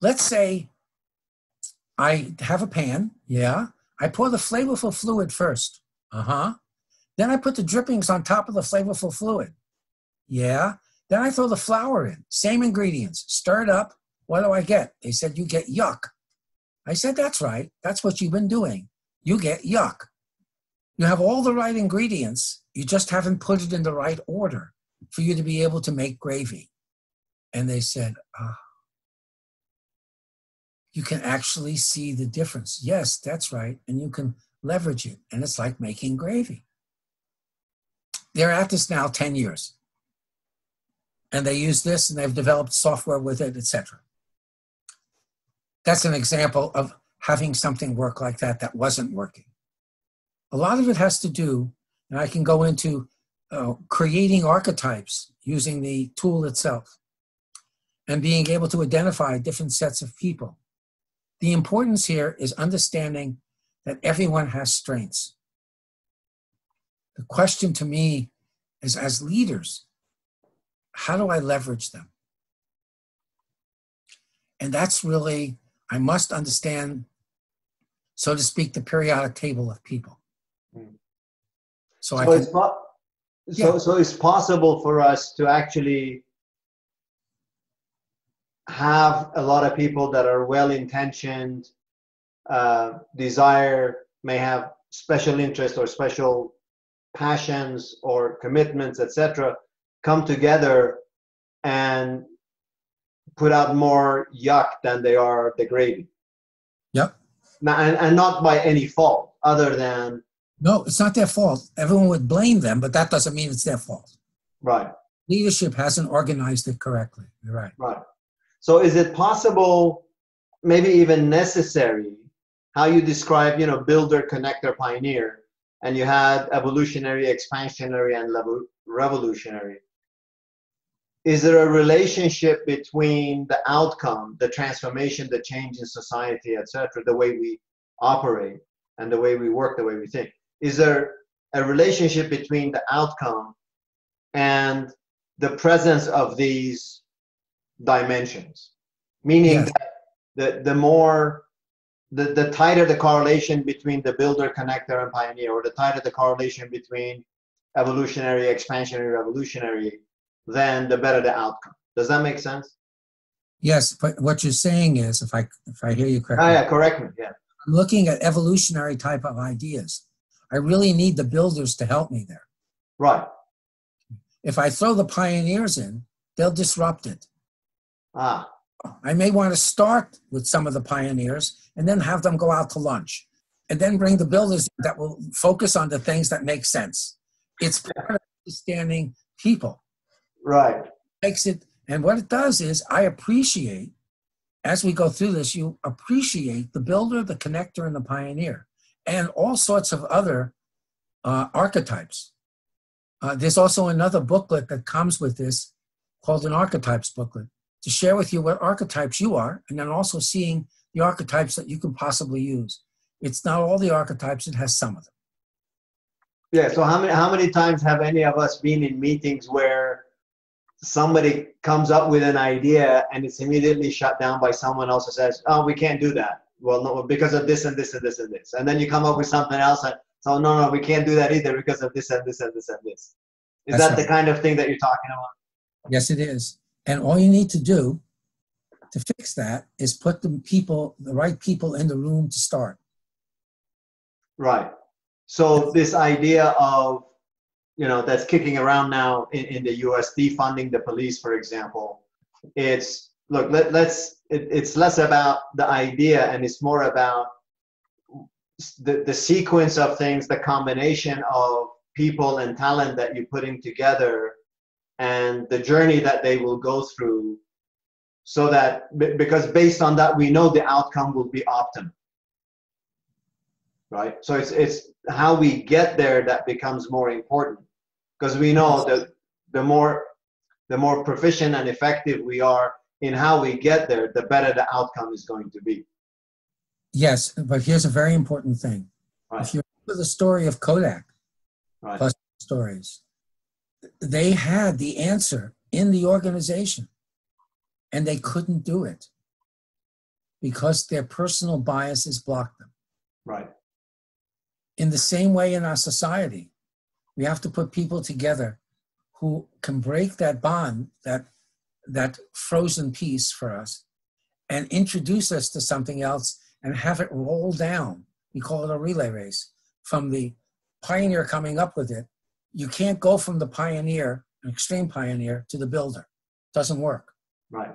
[SPEAKER 2] Let's say I have a pan. Yeah. I pour the flavorful fluid first. Then I put the drippings on top of the flavorful fluid. Yeah. Then I throw the flour in. Same ingredients. Stir it up. What do I get? They said, you get yuck. I said, that's right. That's what you've been doing. You get yuck. You have all the right ingredients. You just haven't put it in the right order for you to be able to make gravy. And they said, you can actually see the difference. Yes, that's right. And you can leverage it. And it's like making gravy. They're at this now 10 years. And they use this and they've developed software with it, etc. That's an example of having something work like that wasn't working. A lot of it has to do, and I can go into creating archetypes using the tool itself and being able to identify different sets of people. The importance here is understanding that everyone has strengths. The question to me is, as leaders, how do I leverage them? And that's really, I must understand, so to speak, the periodic table of people. So
[SPEAKER 3] it's possible for us to actually have a lot of people that are well-intentioned, may have special interests or special passions or commitments, etc., come together and put out more yuck than they are the gravy.
[SPEAKER 2] Yep.
[SPEAKER 3] Now, and not by any fault, other than...
[SPEAKER 2] No, it's not their fault. Everyone would blame them, but that doesn't mean it's their fault.
[SPEAKER 3] Right.
[SPEAKER 2] Leadership hasn't organized it correctly. You're right.
[SPEAKER 3] Right. So is it possible, maybe even necessary, how you describe, builder, connector, pioneer, and you had evolutionary, expansionary, and revolutionary. Is there a relationship between the outcome, the transformation, the change in society, etc., the way we operate and the way we work, the way we think? Is there a relationship between the outcome and the presence of these dimensions? Meaning that the tighter the correlation between the builder, connector, and pioneer, or the tighter the correlation between evolutionary, expansionary, revolutionary, then the better the outcome. Does that make sense?
[SPEAKER 2] Yes, but what you're saying is, if I hear you correctly.
[SPEAKER 3] Oh, yeah, correct me, yeah.
[SPEAKER 2] I'm looking at evolutionary type of ideas. I really need the builders to help me there.
[SPEAKER 3] Right.
[SPEAKER 2] If I throw the pioneers in, they'll disrupt it.
[SPEAKER 3] Ah.
[SPEAKER 2] I may want to start with some of the pioneers and then have them go out to lunch and then bring the builders that will focus on the things that make sense. It's part of understanding people.
[SPEAKER 3] Right.
[SPEAKER 2] Makes it, and what it does is I appreciate, as we go through this, you appreciate the builder, the connector, and the pioneer, and all sorts of other archetypes. There's also another booklet that comes with this called an archetypes booklet to share with you what archetypes you are, and then also seeing the archetypes that you can possibly use. It's not all the archetypes, it has some of them.
[SPEAKER 3] Yeah, so how many times have any of us been in meetings where somebody comes up with an idea and it's immediately shut down by someone else who says, oh, we can't do that. Well, no, because of this and this and this and this. And then you come up with something else and so no, we can't do that either because of this and this and this and this. Is that the kind of thing that you're talking about?
[SPEAKER 2] Yes, it is. And all you need to do to fix that is put the right people in the room to start. Right.
[SPEAKER 3] So this idea of, that's kicking around now in the US, defunding the police, for example, it's look, it's less about the idea and it's more about the sequence of things, the combination of people and talent that you're putting together and the journey that they will go through, so that, because based on that, we know the outcome will be optimal, right? So it's how we get there that becomes more important, because we know that the more proficient and effective we are in how we get there, the better the outcome is going to be.
[SPEAKER 2] Yes, but here's a very important thing.
[SPEAKER 3] Right.
[SPEAKER 2] If you remember the story of Kodak,
[SPEAKER 3] Right.
[SPEAKER 2] plus stories, they had the answer in the organization, and they couldn't do it because their personal biases blocked them.
[SPEAKER 3] Right.
[SPEAKER 2] In the same way in our society, we have to put people together who can break that bond, that frozen piece for us, and introduce us to something else and have it roll down. We call it a relay race. From the pioneer coming up with it, you can't go from the pioneer, an extreme pioneer, to the builder. It doesn't work.
[SPEAKER 3] Right.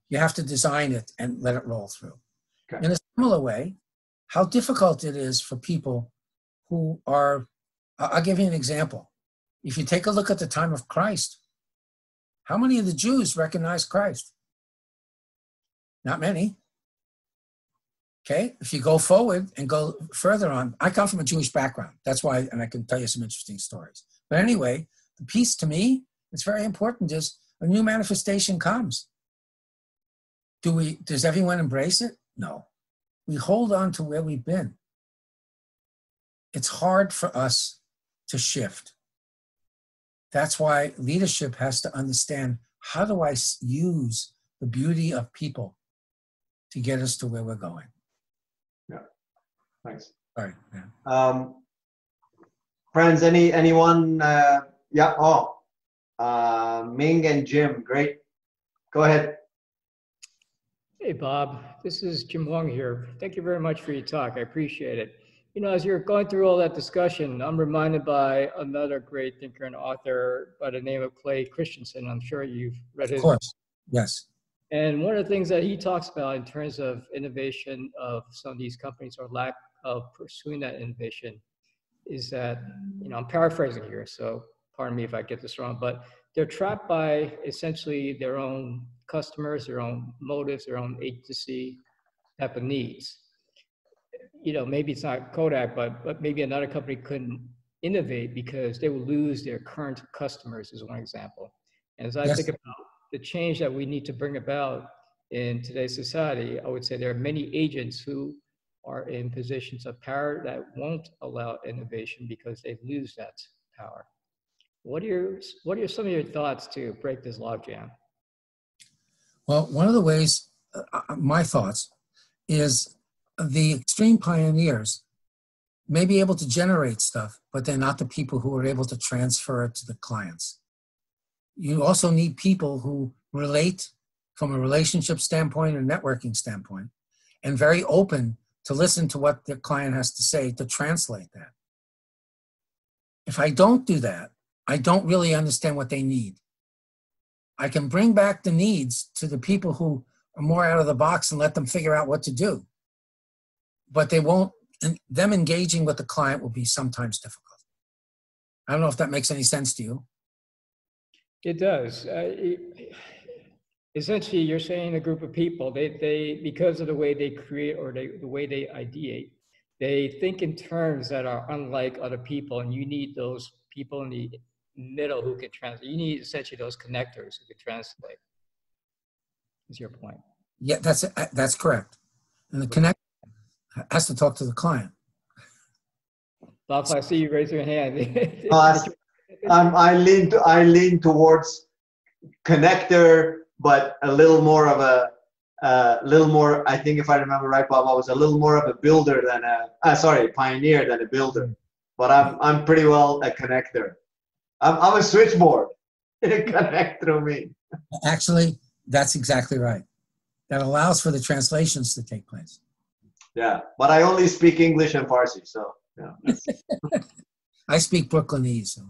[SPEAKER 2] You have to design it and let it roll through.
[SPEAKER 3] Okay.
[SPEAKER 2] In a similar way, how difficult it is for people who are, I'll give you an example. If you take a look at the time of Christ, how many of the Jews recognized Christ? Not many. Okay, if you go forward and go further on, I come from a Jewish background. That's why, and I can tell you some interesting stories. But anyway, the piece to me, it's very important, is a new manifestation comes. Does everyone embrace it? No. We hold on to where we've been. It's hard for us to shift. That's why leadership has to understand, how do I use the beauty of people to get us to where we're going?
[SPEAKER 3] Yeah, thanks.
[SPEAKER 2] All right.
[SPEAKER 3] Friends, anyone? Yeah, Ming and Jim, great. Go ahead.
[SPEAKER 4] Hey, Bob, this is Jim Wong here. Thank you very much for your talk. I appreciate it. You know, as you're going through all that discussion, I'm reminded by another great thinker and author by the name of Clay Christensen. I'm sure you've read his.
[SPEAKER 2] Of course, yes.
[SPEAKER 4] And one of the things that he talks about in terms of innovation of some of these companies, or lack of pursuing that innovation, is that, you know, I'm paraphrasing here, so pardon me if I get this wrong, but they're trapped by essentially their own customers, their own motives, their own agency type of needs. You know, maybe it's not Kodak, but maybe another company couldn't innovate because they will lose their current customers, is one example. And as I think about the change that we need to bring about in today's society, I would say there are many agents who are in positions of power that won't allow innovation because they lose that power. What are some of your thoughts to break this logjam?
[SPEAKER 2] Well, one of the ways, my thoughts, is the extreme pioneers may be able to generate stuff, but they're not the people who are able to transfer it to the clients. You also need people who relate from a relationship standpoint or networking standpoint, and very open to listen to what the client has to say to translate that. If I don't do that, I don't really understand what they need. I can bring back the needs to the people who are more out of the box and let them figure out what to do. But they won't, and them engaging with the client will be sometimes difficult. I don't know if that makes any sense to you.
[SPEAKER 4] It does. Essentially, you're saying a group of people, they because of the way they create or the way they ideate, they think in terms that are unlike other people, and you need those people in the middle who can translate. You need essentially those connectors who can translate. Is your point?
[SPEAKER 2] Yeah, that's correct. And the connector has to talk to the client.
[SPEAKER 4] Bob, I see you raise your hand.
[SPEAKER 3] I lean towards connector, but a little more of a, I think if I remember right, Bob, I was a little more of a builder than a pioneer than a builder. But I'm pretty well a connector. I'm a switchboard. Connect through me.
[SPEAKER 2] Actually, that's exactly right. That allows for the translations to take place. Yeah,
[SPEAKER 3] but I only speak English and Farsi, so yeah.
[SPEAKER 2] I speak Brooklynese. So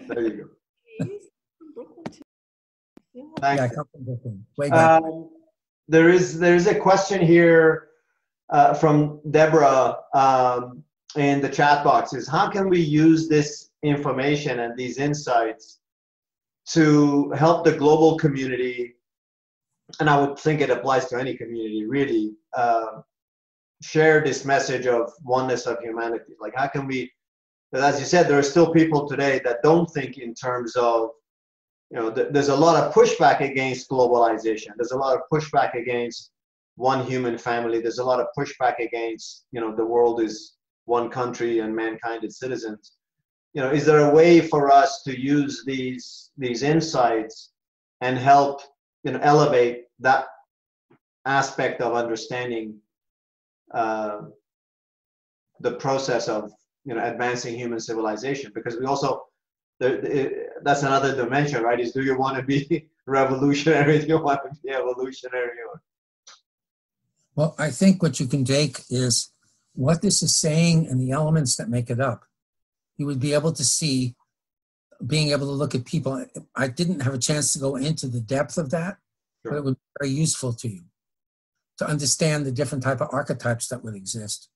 [SPEAKER 3] there you go.
[SPEAKER 2] Yeah, I come from Brooklyn. Way back.
[SPEAKER 3] there is a question here from Deborah in the chat box, is how can we use this information and these insights to help the global community, and I would think it applies to any community really, share this message of oneness of humanity? Like, how can we, as you said, there are still people today that don't think in terms of, you know, there's a lot of pushback against globalization. There's a lot of pushback against one human family. There's a lot of pushback against, you know, the world is one country and mankind is citizens. You know, is there a way for us to use these insights and help, you know, elevate that aspect of understanding the process of, you know, advancing human civilization? Because we also, that's another dimension, right? Is, do you want to be revolutionary? Do you want to be evolutionary? Or...
[SPEAKER 2] Well, I think what you can take is what this is saying and the elements that make it up. You would be able to see, being able to look at people. I didn't have a chance to go into the depth of that,
[SPEAKER 3] Sure.
[SPEAKER 2] but it would be very useful to you to understand the different type of archetypes that would exist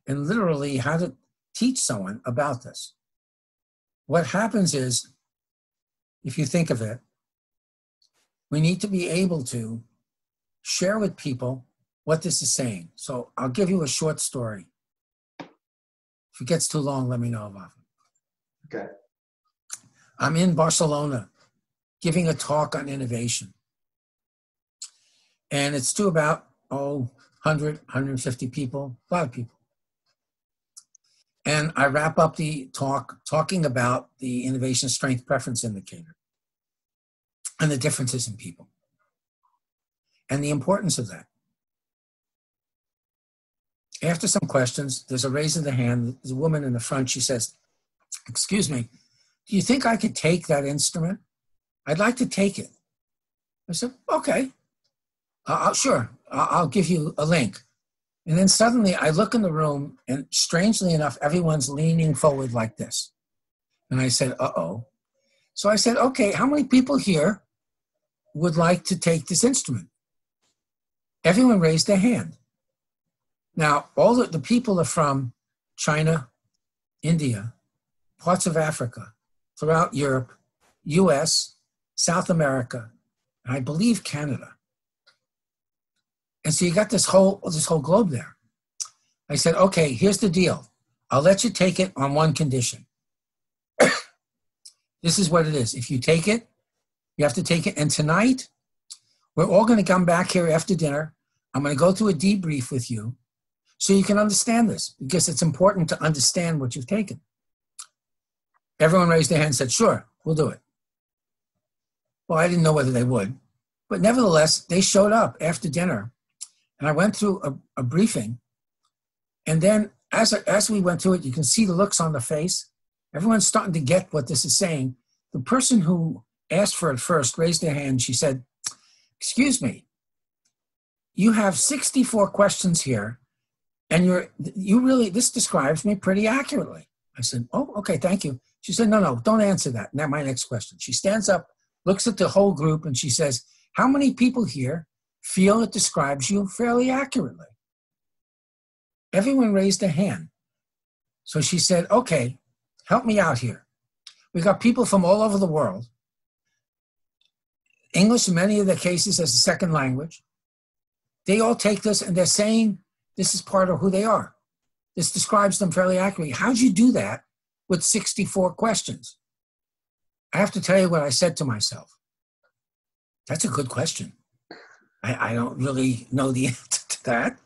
[SPEAKER 2] and literally how to teach someone about this. What happens is, if you think of it, we need to be able to share with people what this is saying. So I'll give you a short story. If it gets too long, let me know about it.
[SPEAKER 3] Okay.
[SPEAKER 2] I'm in Barcelona giving a talk on innovation. And it's to about, 100, 150 people, a lot of people. And I wrap up the talk talking about the innovation strength preference indicator and the differences in people and the importance of that. After some questions, there's a raise of the hand. There's a woman in the front. She says, "Excuse me, do you think I could take that instrument? I'd like to take it." I said, "Okay, sure, I'll give you a link." And then suddenly I look in the room, and strangely enough, everyone's leaning forward like this. And I said, uh-oh. So I said, okay, how many people here would like to take this instrument? Everyone raised their hand. Now, all the people are from China, India, parts of Africa, throughout Europe, US, South America, and I believe Canada. And so you got this whole globe there. I said, okay, here's the deal. I'll let you take it on one condition. This is what it is. If you take it, you have to take it. And tonight, we're all going to come back here after dinner. I'm going to go through a debrief with you so you can understand this, because it's important to understand what you've taken. Everyone raised their hand and said, sure, we'll do it. Well, I didn't know whether they would. But nevertheless, they showed up after dinner. And I went through a briefing. And then as we went through it, you can see the looks on the face. Everyone's starting to get what this is saying. The person who asked for it first raised their hand. She said, excuse me, you have 64 questions here. And you really, this describes me pretty accurately. I said, oh, okay, thank you. She said, no, don't answer that. Now my next question. She stands up, looks at the whole group, and she says, how many people here feel it describes you fairly accurately? Everyone raised a hand. So she said, okay, help me out here. We got people from all over the world. English in many of the cases as a second language. They all take this and they're saying this is part of who they are. This describes them fairly accurately. How'd you do that with 64 questions? I have to tell you what I said to myself. That's a good question. I don't really know the answer to that.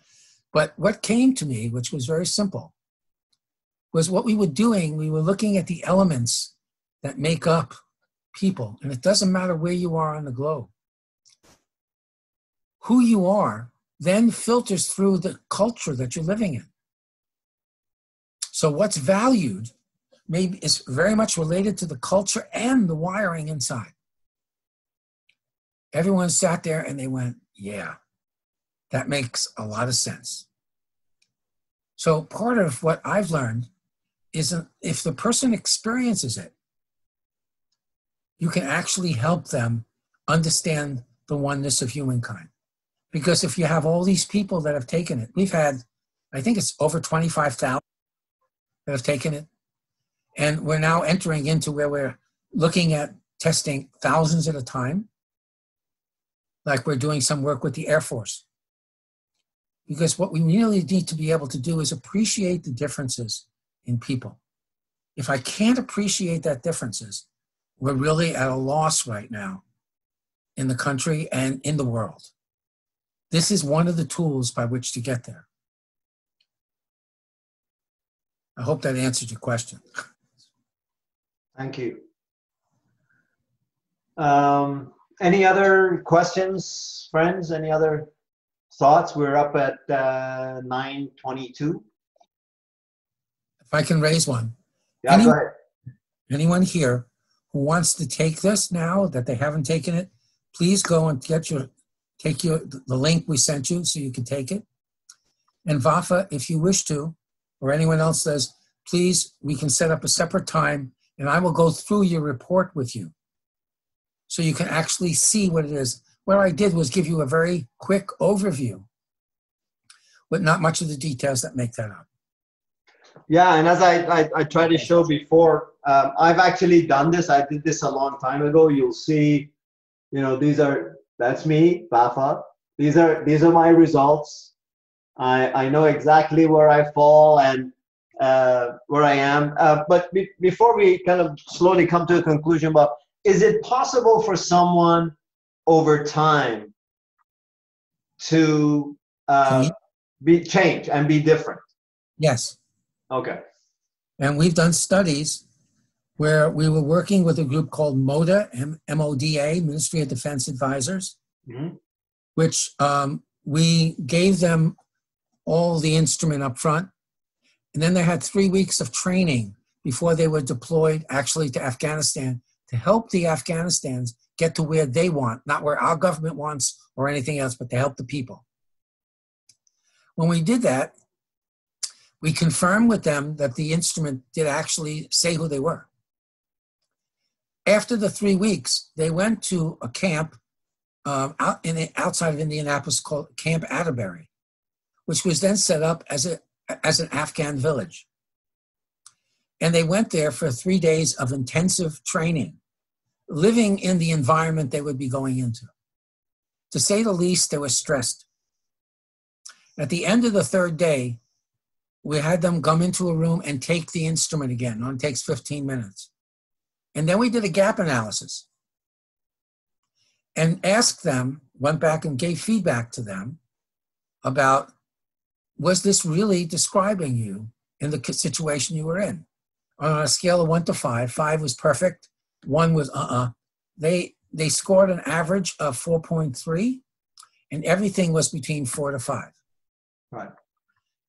[SPEAKER 2] But what came to me, which was very simple, was what we were doing. We were looking at the elements that make up people. And it doesn't matter where you are on the globe. Who you are then filters through the culture that you're living in. So what's valued maybe is very much related to the culture and the wiring inside. Everyone sat there and they went, yeah, that makes a lot of sense. So part of what I've learned is if the person experiences it, you can actually help them understand the oneness of humankind. Because if you have all these people that have taken it, we've had, I think it's over 25,000 that have taken it. And we're now entering into where we're looking at testing thousands at a time, like we're doing some work with the Air Force. Because what we really need to be able to do is appreciate the differences in people. If I can't appreciate that differences, we're really at a loss right now in the country and in the world. This is one of the tools by which to get there. I hope that answered your question.
[SPEAKER 3] Thank you. Any other questions, friends? Any other thoughts? We're up at 9:22.
[SPEAKER 2] If I can raise one.
[SPEAKER 3] Yeah, go ahead.
[SPEAKER 2] Anyone here who wants to take this now that they haven't taken it, please go and take the link we sent you so you can take it. And Vafa, if you wish to, or anyone else says, please, we can set up a separate time and I will go through your report with you so you can actually see what it is. What I did was give you a very quick overview with not much of the details that make that up.
[SPEAKER 3] Yeah, and as I tried to show before, I've actually done this. I did this a long time ago. You'll see, you know, that's me, Bafa. These are my results. I know exactly where I fall and where I am. But before we kind of slowly come to a conclusion about, is it possible for someone over time to change and be different?
[SPEAKER 2] Yes.
[SPEAKER 3] Okay.
[SPEAKER 2] And we've done studies where we were working with a group called MODA, M-O-D-A, Ministry of Defense Advisors, which we gave them all the instrument up front. And then they had 3 weeks of training before they were deployed actually to Afghanistan to help the Afghanistans get to where they want, not where our government wants or anything else, but to help the people. When we did that, we confirmed with them that the instrument did actually say who they were. After the 3 weeks, they went to a camp outside of Indianapolis called Camp Atterbury, which was then set up as an Afghan village. And they went there for 3 days of intensive training, living in the environment they would be going into. To say the least, they were stressed. At the end of the 3rd day, we had them come into a room and take the instrument again. It takes 15 minutes. And then we did a gap analysis and asked them, went back and gave feedback to them about, was this really describing you in the situation you were in? On a scale of 1 to 5, 5 was perfect, 1 was They scored an average of 4.3, and everything was between 4 to 5.
[SPEAKER 3] Right.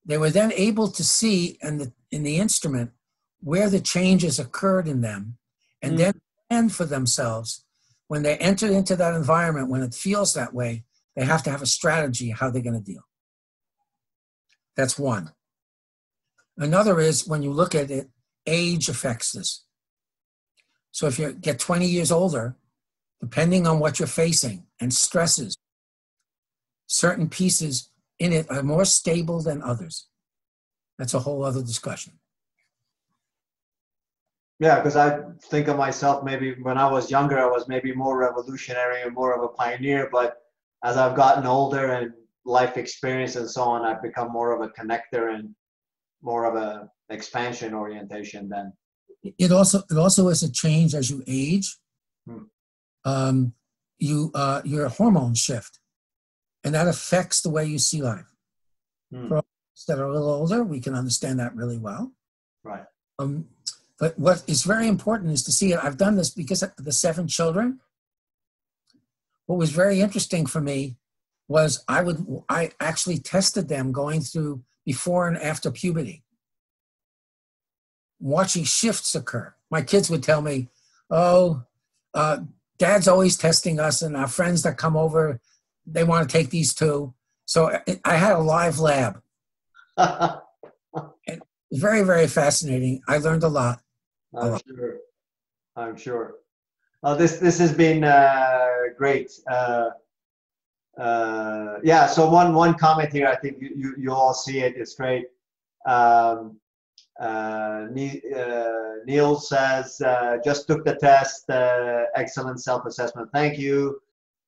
[SPEAKER 2] They were then able to see in the instrument where the changes occurred in them, and then plan for themselves when they enter into that environment. When it feels that way, they have to have a strategy how they're going to deal. That's one. Another is when you look at it, age affects this. So if you get 20 years older, depending on what you're facing and stresses, certain pieces in it are more stable than others. That's a whole other discussion.
[SPEAKER 3] Yeah, because I think of myself, maybe when I was younger, I was maybe more revolutionary and more of a pioneer. But as I've gotten older and life experience and so on, I've become more of a connector and more of a expansion orientation then.
[SPEAKER 2] It also is a change as you age. Your hormones shift, and that affects the way you see life. For us that are a little older, we can understand that really well.
[SPEAKER 3] Right.
[SPEAKER 2] But what is very important is to see it. I've done this because of the 7 children. What was very interesting for me was I actually tested them going through before and after puberty, watching shifts occur. My kids would tell me, Dad's always testing us, and our friends that come over, they want to take these too. So I had a live lab. And very, very fascinating. I learned a lot.
[SPEAKER 3] I'm sure. This has been great. Yeah, so one comment here, I think you all see it, it's great. Neil says, just took the test, excellent self-assessment. Thank you.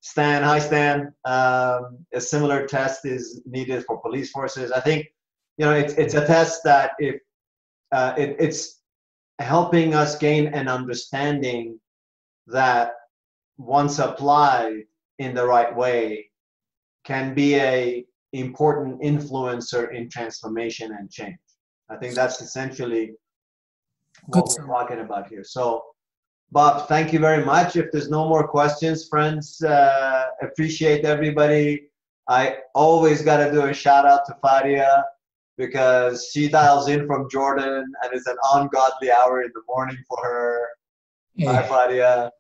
[SPEAKER 3] Stan, hi Stan. A similar test is needed for police forces. I think, you know, it's a test that if it's helping us gain an understanding that once applied in the right way can be a important influencer in transformation and change. I think that's essentially what we're talking about here. So, Bob, thank you very much. If there's no more questions, friends, appreciate everybody. I always got to do a shout out to Fadia because she dials in from Jordan and it's an ungodly hour in the morning for her.
[SPEAKER 2] Yeah.
[SPEAKER 3] Hi, Fadia.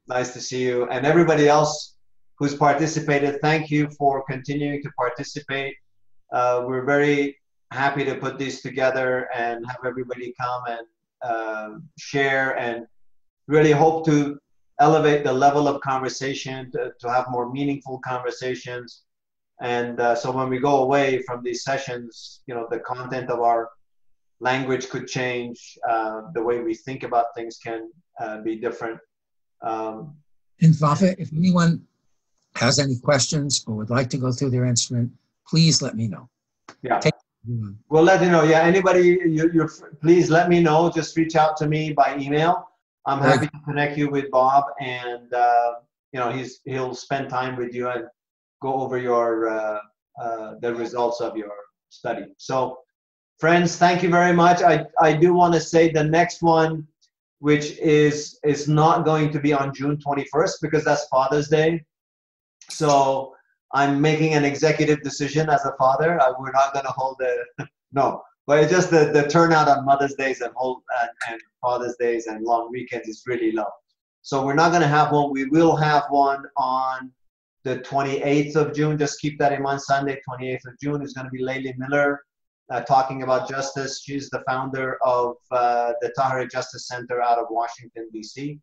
[SPEAKER 3] Nice to see you. And everybody else who's participated, thank you for continuing to participate. We're very happy to put these together and have everybody come and share, and really hope to elevate the level of conversation to have more meaningful conversations. And so when we go away from these sessions, you know, the content of our language could change, the way we think about things can be different.
[SPEAKER 2] And Vafa, if anyone has any questions or would like to go through their instrument, please let me know.
[SPEAKER 3] Yeah. We'll let you know. Yeah, anybody, please let me know. Just reach out to me by email. I'm happy to connect you with Bob, and you know, he'll spend time with you and go over your the results of your study. So, friends, thank you very much. I do want to say the next one, which is not going to be on June 21st because that's Father's Day. So I'm making an executive decision as a father. We're not going to hold no, but it's just the turnout on Mother's Days and Father's Days and long weekends is really low. So we're not going to have one. We will have one on the 28th of June. Just keep that in mind. Sunday, 28th of June is going to be Layli Miller talking about justice. She's the founder of the Tahrir Justice Center out of Washington, D.C.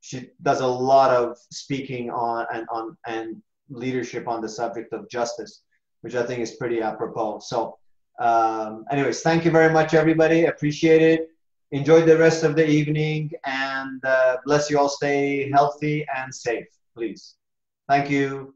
[SPEAKER 3] She does a lot of speaking on and leadership on the subject of justice, which I think is pretty apropos. So anyways, thank you very much, everybody. Appreciate it. Enjoy the rest of the evening, and bless you all. Stay healthy and safe, please. Thank you.